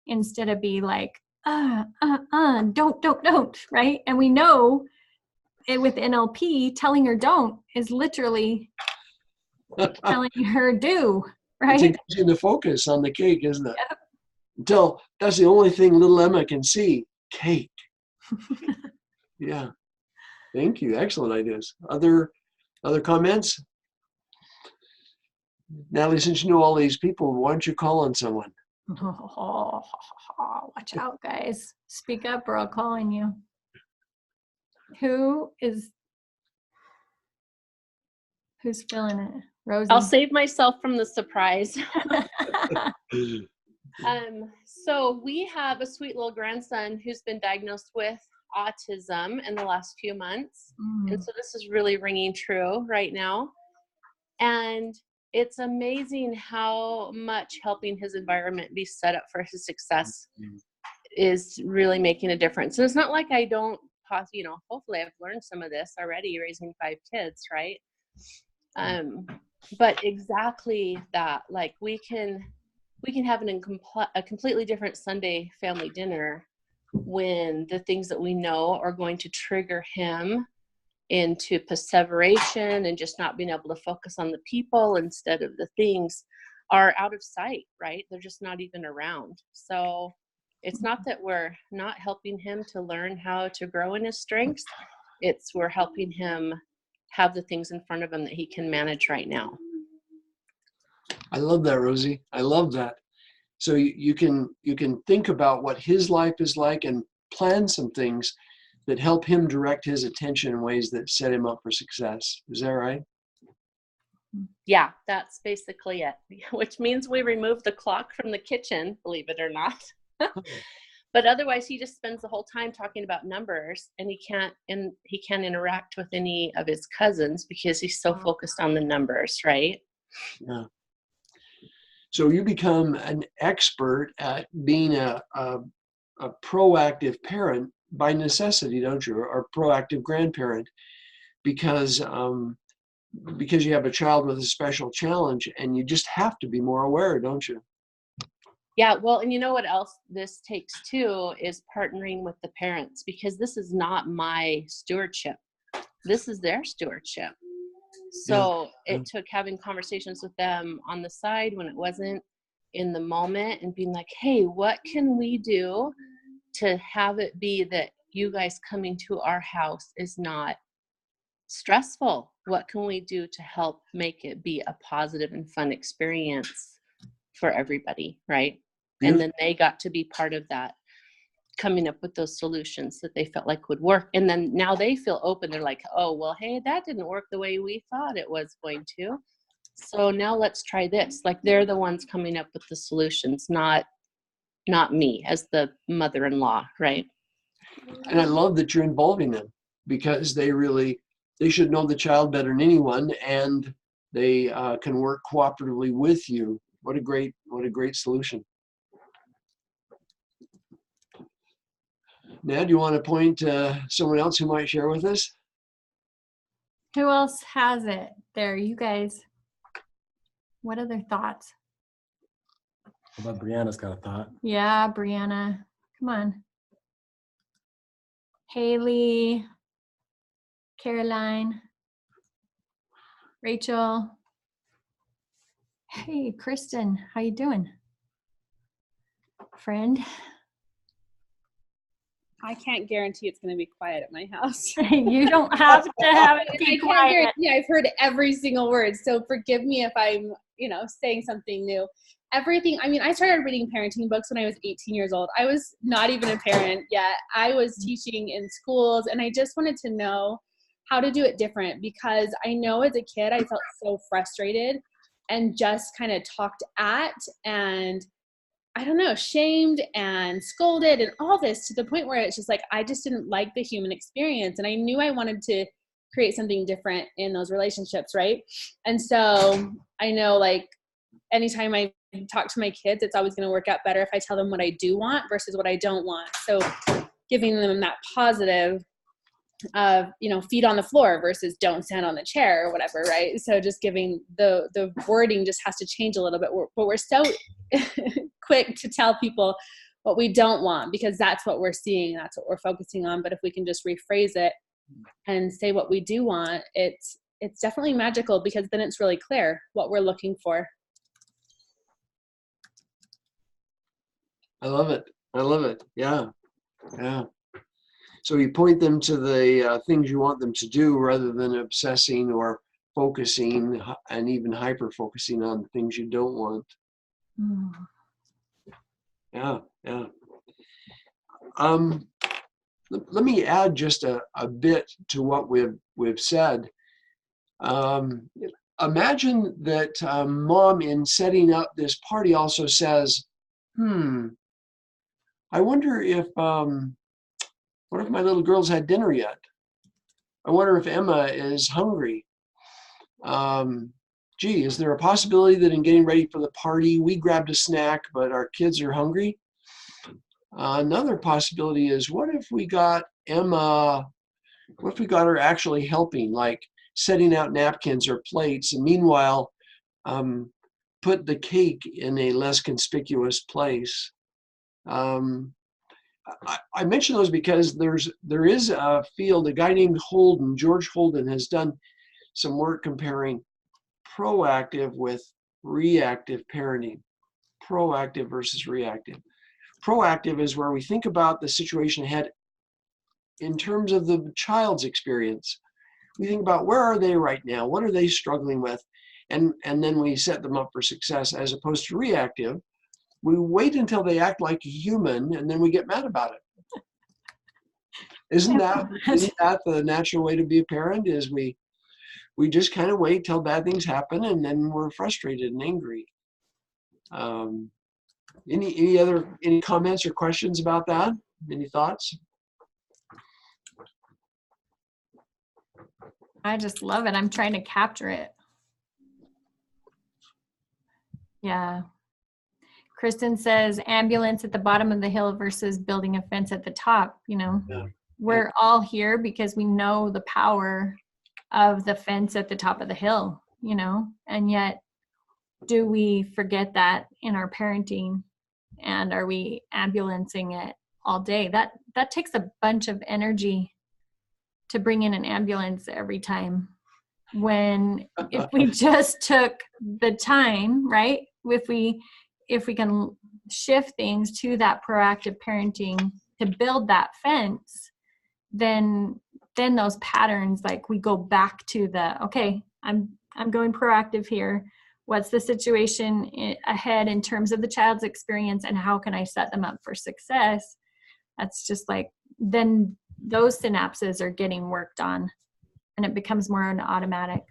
S3: instead of be like, don't, right? And we know it with NLP, telling her don't is literally telling her do, right?
S6: It's engaging the focus on the cake, isn't it? Yep. Until that's the only thing little Emma can see, cake. Yeah. Thank you. Excellent ideas. Other comments? Natalie, since you know all these people, why don't you call on someone?
S3: Oh, watch out, guys. Speak up or I'll call on you. Who's feeling it? Rosie?
S7: I'll save myself from the surprise. So we have a sweet little grandson who's been diagnosed with autism in the last few months. And so this is really ringing true right now. And it's amazing how much helping his environment be set up for his success is really making a difference. And it's not like I don't, hopefully I've learned some of this already raising 5 kids, right? But exactly that, like we can have a completely different Sunday family dinner when the things that we know are going to trigger him into perseveration and just not being able to focus on the people instead of the things are out of sight, right? They're just not even around. So it's not that we're not helping him to learn how to grow in his strengths. It's we're helping him have the things in front of him that he can manage right now.
S6: I love that, Rosie. I love that. So you can think about what his life is like and plan some things that help him direct his attention in ways that set him up for success. Is that right?
S7: Yeah, that's basically it. Which means we remove the clock from the kitchen, believe it or not. But otherwise, he just spends the whole time talking about numbers, and he can't interact with any of his cousins because he's so focused on the numbers, right?
S6: Yeah. So you become an expert at being a proactive parent by necessity, don't you? Or proactive grandparent, because you have a child with a special challenge, and you just have to be more aware, don't you?
S7: Yeah, well, and you know what else this takes too is partnering with the parents, because this is not my stewardship. This is their stewardship. So it took having conversations with them on the side when it wasn't in the moment and being like, hey, what can we do to have it be that you guys coming to our house is not stressful? What can we do to help make it be a positive and fun experience for everybody, right? Yeah. And then they got to be part of that, coming up with those solutions that they felt like would work. And then now they feel open. They're like, oh, well, hey, that didn't work the way we thought it was going to. So now let's try this. Like they're the ones coming up with the solutions, not me as the mother-in-law, right?
S6: And I love that you're involving them, because they really they should know the child better than anyone, and they can work cooperatively with you. What a great solution. Ned, you want to point to someone else who might share with us?
S3: Who else has it there? You guys. What other thoughts?
S1: How about Brianna's got a thought?
S3: Yeah, Brianna. Come on. Haley. Caroline. Rachel. Hey, Kristen. How you doing? Friend.
S8: I can't guarantee it's going to be quiet at my house.
S3: You don't have to have it
S8: I
S3: be
S8: can't
S3: quiet.
S8: guarantee I've heard every single word. So forgive me if I'm, saying something new. Everything. I mean, I started reading parenting books when I was 18 years old. I was not even a parent yet. I was teaching in schools, and I just wanted to know how to do it different, because I know as a kid I felt so frustrated and just kind of talked at and, I don't know, shamed and scolded and all this, to the point where it's just like I just didn't like the human experience, and I knew I wanted to create something different in those relationships, right? And so I know, like, anytime I talk to my kids, it's always going to work out better if I tell them what I do want versus what I don't want. So giving them that positive of, feet on the floor versus don't stand on the chair or whatever, right? So just giving the wording just has to change a little bit, but we're so quick to tell people what we don't want, because that's what we're seeing, that's what we're focusing on. But if we can just rephrase it and say what we do want, it's definitely magical, because then it's really clear what we're looking for.
S6: I love it. I love it. Yeah. Yeah. So you point them to the things you want them to do, rather than obsessing or focusing and even hyper focusing on the things you don't want.
S3: Mm.
S6: Yeah. Yeah. Let me add just a bit to what we've said. Imagine that mom, in setting up this party, also says, I wonder if, what if my little girl's had dinner yet? I wonder if Emma is hungry. Gee, is there a possibility that in getting ready for the party, we grabbed a snack, but our kids are hungry? Another possibility is, what if we got Emma, what if we got her actually helping, like setting out napkins or plates, and meanwhile, put the cake in a less conspicuous place? I mention those because there is a field, a guy named George Holden, has done some work comparing proactive with reactive parenting. Proactive versus reactive. Proactive is where we think about the situation ahead in terms of the child's experience. We think about, where are they right now? What are they struggling with? And then we set them up for success, as opposed to reactive. We wait until they act like a human, and then we get mad about it. Isn't that the natural way to be a parent? Is we just kind of wait till bad things happen, and then we're frustrated and angry. Any comments or questions about that? Any thoughts?
S3: I just love it. I'm trying to capture it. Yeah. Kristen says ambulance at the bottom of the hill versus building a fence at the top.
S6: Yeah.
S3: We're all here because we know the power of the fence at the top of the hill, and yet do we forget that in our parenting, and are we ambulancing it all day? That takes a bunch of energy to bring in an ambulance every time, when if we just took the time, right? If we can shift things to that proactive parenting to build that fence, then those patterns, like, we go back to okay, I'm going proactive here. What's the situation ahead in terms of the child's experience, and how can I set them up for success? That's just like, then those synapses are getting worked on, and it becomes more an automatic.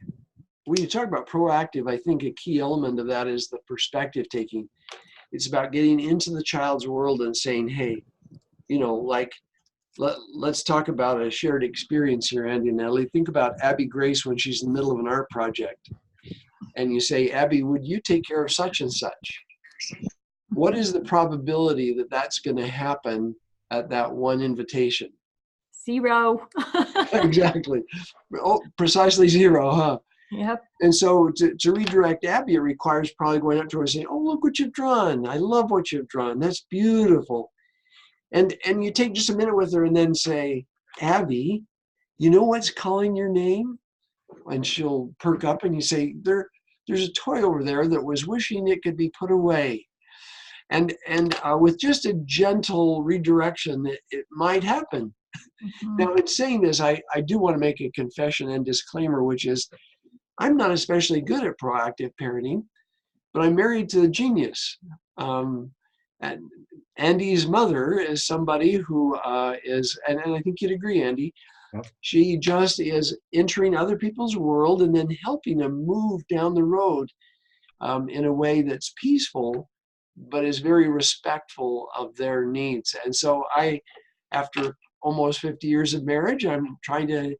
S6: When you talk about proactive, I think a key element of that is the perspective taking. It's about getting into the child's world and saying, hey, like let's talk about a shared experience here, Andy and Natalie. Think about Abby Grace when she's in the middle of an art project. And you say, Abby, would you take care of such and such? What is the probability that that's going to happen at that one invitation?
S3: 0.
S6: Exactly. Oh, precisely 0, huh?
S3: Yep.
S6: And so to redirect Abby, it requires probably going up to her and saying, oh, look what you've drawn. I love what you've drawn. That's beautiful. And you take just a minute with her and then say, Abby, you know what's calling your name? And she'll perk up and you say, there's a toy over there that was wishing it could be put away. And with just a gentle redirection, it might happen.
S3: Mm-hmm.
S6: Now, in saying this, I do want to make a confession and disclaimer, which is I'm not especially good at proactive parenting, but I'm married to a genius. And Andy's mother is somebody who is, and I think you'd agree, Andy, she just is entering other people's world and then helping them move down the road in a way that's peaceful, but is very respectful of their needs. And so after almost 50 years of marriage, I'm trying to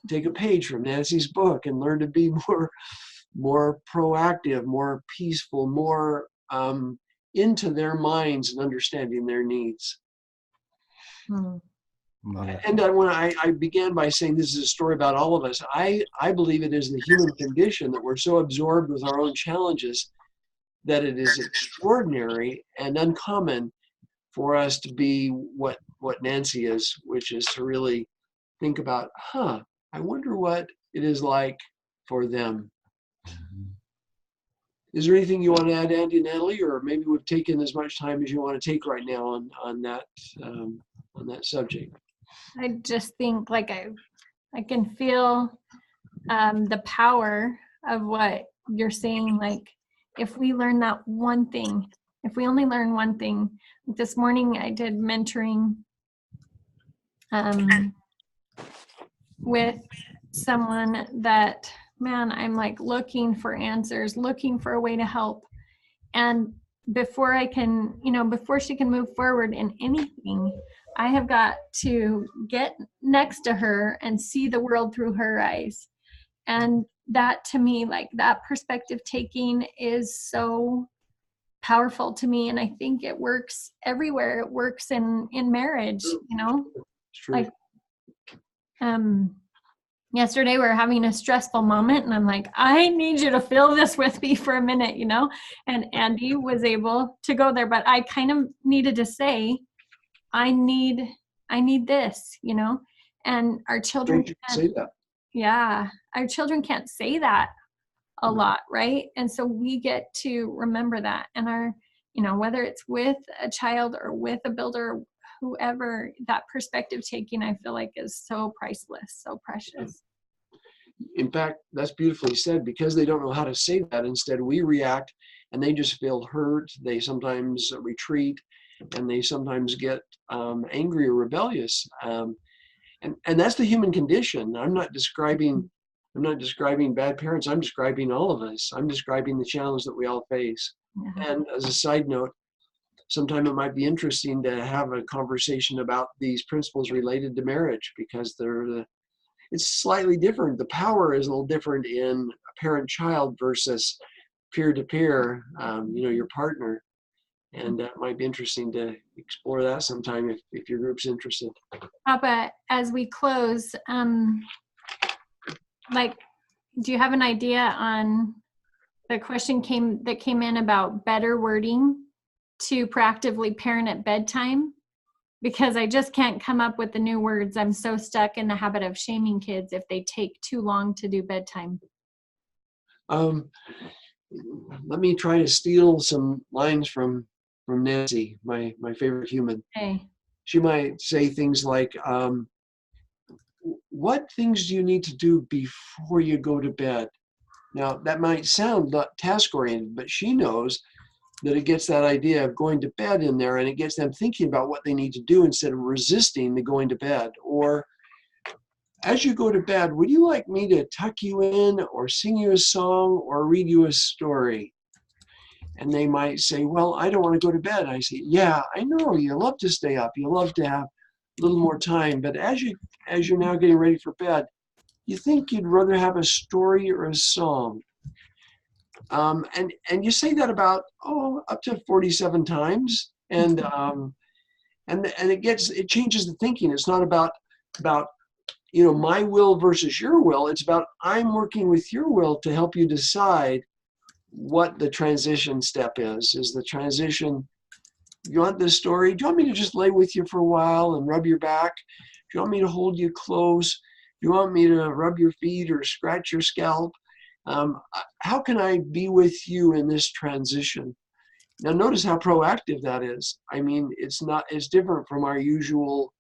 S6: take a page from Nancy's book and learn to be more proactive, more peaceful, more into their minds and understanding their needs.
S3: Hmm.
S6: And I began by saying this is a story about all of us. I believe it is the human condition that we're so absorbed with our own challenges that it is extraordinary and uncommon for us to be what Nancy is, which is to really think about, I wonder what it is like for them. Is there anything you want to add, Andy and Natalie, or maybe we've taken as much time as you want to take right now on that subject?
S3: I just think like I can feel the power of what you're saying. Like if we learn that one thing, if we only learn one thing. This morning I did mentoring with someone that, man, I'm like looking for answers, looking for a way to help. And before I can, before she can move forward in anything, I have got to get next to her and see the world through her eyes. And that to me, like that perspective taking is so powerful to me. And I think it works everywhere. It works in marriage,
S6: It's true.
S3: like, yesterday we were having a stressful moment and I'm like, I need you to feel this with me for a minute, and Andy was able to go there, but I kind of needed to say, I need this, and our children
S6: Don't you say that?
S3: Yeah, our children can't say that a lot, right? And so we get to remember that, and whether it's with a child or with a builder, whoever, that perspective taking, I feel like is so priceless, so precious.
S6: In fact, that's beautifully said, because they don't know how to say that. Instead, we react and they just feel hurt. They sometimes retreat and they sometimes get angry or rebellious. And that's the human condition. I'm not describing bad parents. I'm describing all of us. I'm describing the challenge that we all face.
S3: Yeah.
S6: And as a side note, sometime it might be interesting to have a conversation about these principles related to marriage, because it's slightly different. The power is a little different in a parent-child versus peer-to-peer, your partner. And that might be interesting to explore that sometime if your group's interested.
S3: Papa, as we close, do you have an idea on the question that came in about better wording to proactively parent at bedtime? Because I just can't come up with the new words. I'm so stuck in the habit of shaming kids if they take too long to do bedtime.
S6: Let me try to steal some lines from Nancy, my favorite human.
S3: Okay.
S6: She might say things like, what things do you need to do before you go to bed? Now, that might sound task-oriented, but she knows that it gets that idea of going to bed in there, and it gets them thinking about what they need to do instead of resisting the going to bed. Or, as you go to bed, would you like me to tuck you in or sing you a song or read you a story? And they might say, well, I don't want to go to bed. I say, yeah, I know. You love to stay up. You love to have little more time. But as you're now getting ready for bed, you think you'd rather have a story or a song. And you say that about up to 47 times, and it changes the thinking. It's not about my will versus your will. It's about I'm working with your will to help you decide what the transition step is. Is the transition, you want this story? Do you want me to just lay with you for a while and rub your back? Do you want me to hold you close? Do you want me to rub your feet or scratch your scalp? How can I be with you in this transition? Now notice how proactive that is. I mean, it's different from our usual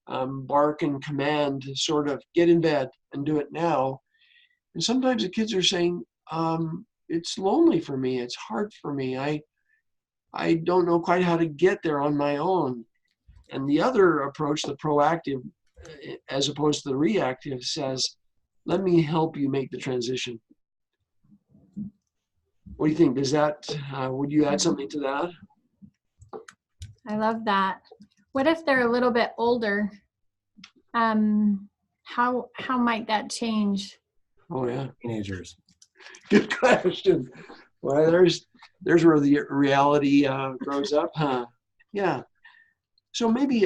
S6: bark and command, sort of get in bed and do it now. And sometimes the kids are saying, it's lonely for me, it's hard for me, I don't know quite how to get there on my own. And the other approach, the proactive, as opposed to the reactive, says, let me help you make the transition. What do you think? Does that, would you add something to that?
S3: I love that. What if they're a little bit older? How might that change?
S6: Oh yeah,
S1: Teenagers.
S6: good question. Well, there's where the reality grows up, huh? Yeah. So maybe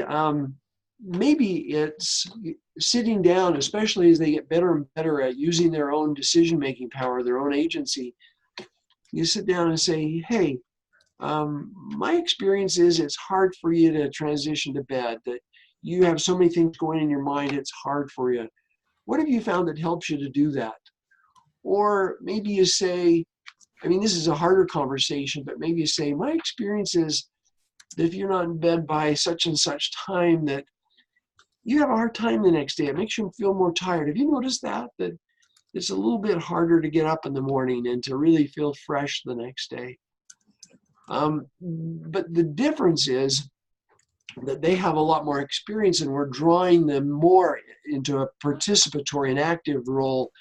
S6: it's sitting down, especially as they get better and better at using their own decision-making power, their own agency. You sit down and say, hey, my experience is it's hard for you to transition to bed, that you have so many things going in your mind, it's hard for you. What have you found that helps you to do that? Or maybe you say, I mean, this is a harder conversation, but maybe you say, my experience is that if you're not in bed by such and such time, that you have a hard time the next day. It makes you feel more tired. Have you noticed that it's a little bit harder to get up in the morning and to really feel fresh the next day? But the difference is that they have a lot more experience, and we're drawing them more into a participatory and active role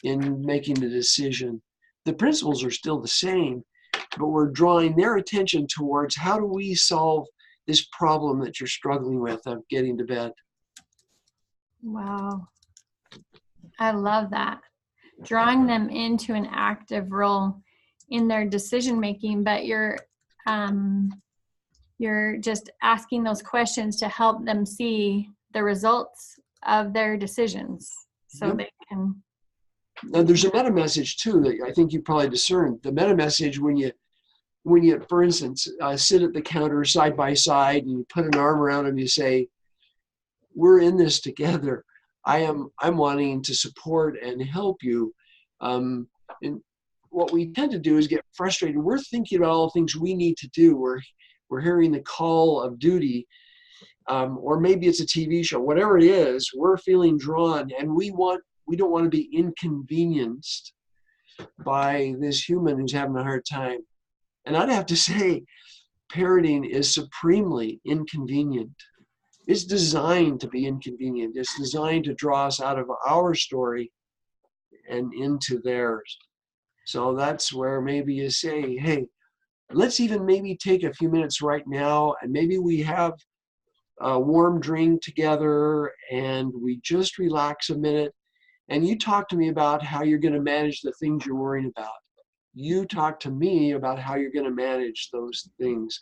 S6: in making the decision. The principles are still the same, but we're drawing their attention towards how do we solve this problem that you're struggling with of getting to bed.
S3: Wow. I love that. Drawing them into an active role in their decision making, but you're just asking those questions to help them see the results of their decisions, so
S6: Yep.
S3: they can.
S6: Now there's a meta message too that I think you probably discerned. The meta message when you, for instance, sit at the counter side by side and you put an arm around them, you say, we're in this together. I'm wanting to support and help you. And what we tend to do is get frustrated. We're thinking about all the things we need to do. We're hearing the call of duty, or maybe it's a TV show, whatever it is, we're feeling drawn, and we don't want to be inconvenienced by this human who's having a hard time. And I'd have to say, parenting is supremely inconvenient. It's designed to be inconvenient. It's designed to draw us out of our story and into theirs. So that's where maybe you say, hey, let's even maybe take a few minutes right now, and maybe we have a warm drink together and we just relax a minute, and you talk to me about how you're going to manage the things you're worrying about. You talk to me about how you're going to manage those things.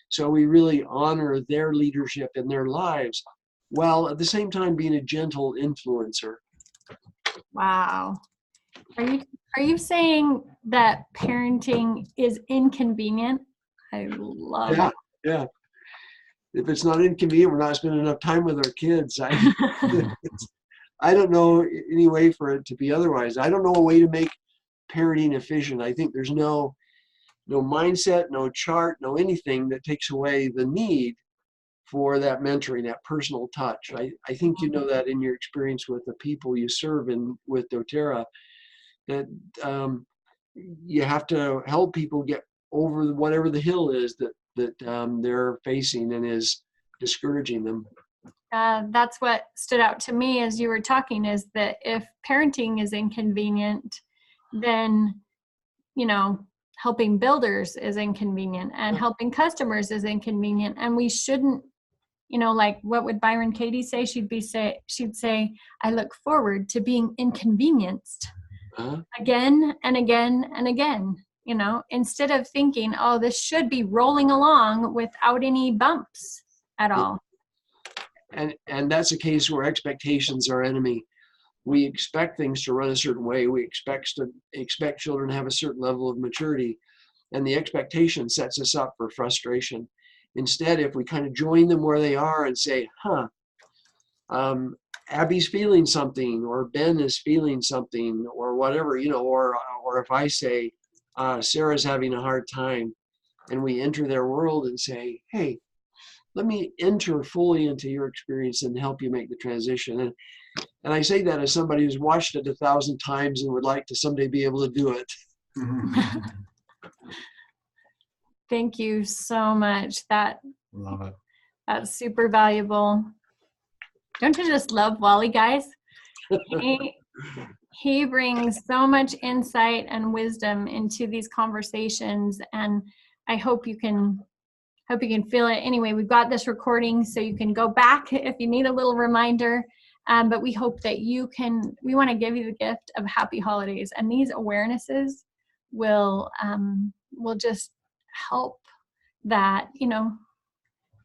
S6: So we really honor their leadership in their lives, while at the same time being a gentle influencer.
S3: Wow. Are you saying that parenting is inconvenient? I love
S6: Yeah,
S3: it.
S6: yeah. If it's not inconvenient, we're not spending enough time with our kids. I don't know any way for it to be otherwise. I don't know a way to make parenting efficient. I think there's no mindset, no chart, no anything that takes away the need for that mentoring, that personal touch. I think you know that in your experience with the people you serve in with doTERRA, that you have to help people get over whatever the hill is that they're facing and is discouraging them.
S3: That's what stood out to me as you were talking, is that if parenting is inconvenient, then, helping builders is inconvenient, and helping customers is inconvenient, and we shouldn't You know, like what would Byron Katie say? She'd say, I look forward to being inconvenienced again and again and again, you know, instead of thinking, oh, this should be rolling along without any bumps at all.
S6: And that's a case where expectations are enemy. We expect things to run a certain way. We expect children to have a certain level of maturity, and the expectation sets us up for frustration. Instead, if we kind of join them where they are and say, Abby's feeling something, or Ben is feeling something, or whatever, you know, or if I say, Sarah's having a hard time, and we enter their world and say, hey, let me enter fully into your experience and help you make the transition. And I say that as somebody who's watched it 1,000 times and would like to someday be able to do it.
S3: Thank you so much.
S1: Love it.
S3: That's super valuable. Don't you just love Wally, guys? He brings so much insight and wisdom into these conversations, and I hope you can feel it. Anyway, we've got this recording, so you can go back if you need a little reminder. But we hope that we want to give you the gift of happy holidays, and these awarenesses will just help that, you know,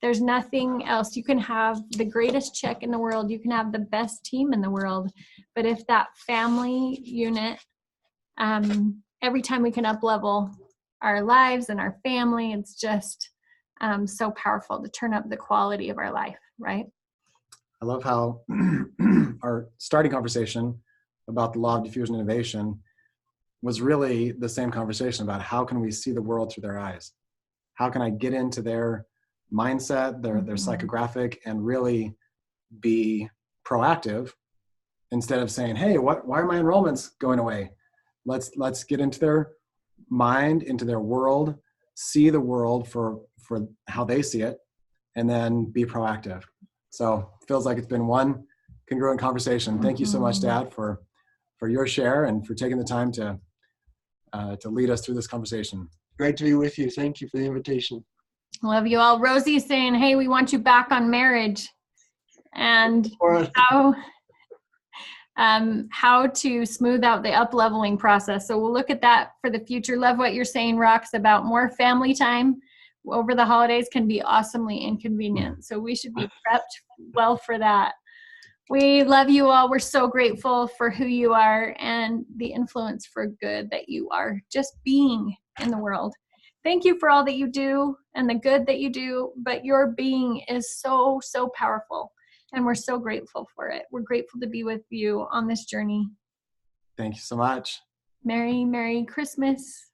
S3: there's nothing else. You can have the greatest check in the world. You can have the best team in the world. But if that family unit, every time we can up-level our lives and our family, it's just so powerful to turn up the quality of our life, right?
S1: I love how our starting conversation about the law of diffusion innovation was really the same conversation about how can we see the world through their eyes? How can I get into their mindset, their psychographic, and really be proactive instead of saying, hey, why are my enrollments going away? Let's get into their mind, into their world, see the world for how they see it, and then be proactive. So it feels like it's been one congruent conversation. Thank you so much, Dad, for your share and for taking the time to lead us through this conversation.
S6: Great to be with you. Thank you for the invitation.
S3: Love you all. Rosie's saying, hey, we want you back on marriage and how to smooth out the up-leveling process. So we'll look at that for the future. Love what you're saying, Rox, about more family time over the holidays can be awesomely inconvenient. So we should be prepped well for that. We love you all. We're so grateful for who you are and the influence for good that you are just being in the world. Thank you for all that you do and the good that you do, but your being is so, so powerful, and we're so grateful for it. We're grateful to be with you on this journey.
S1: Thank you so much.
S3: Merry, Merry Christmas.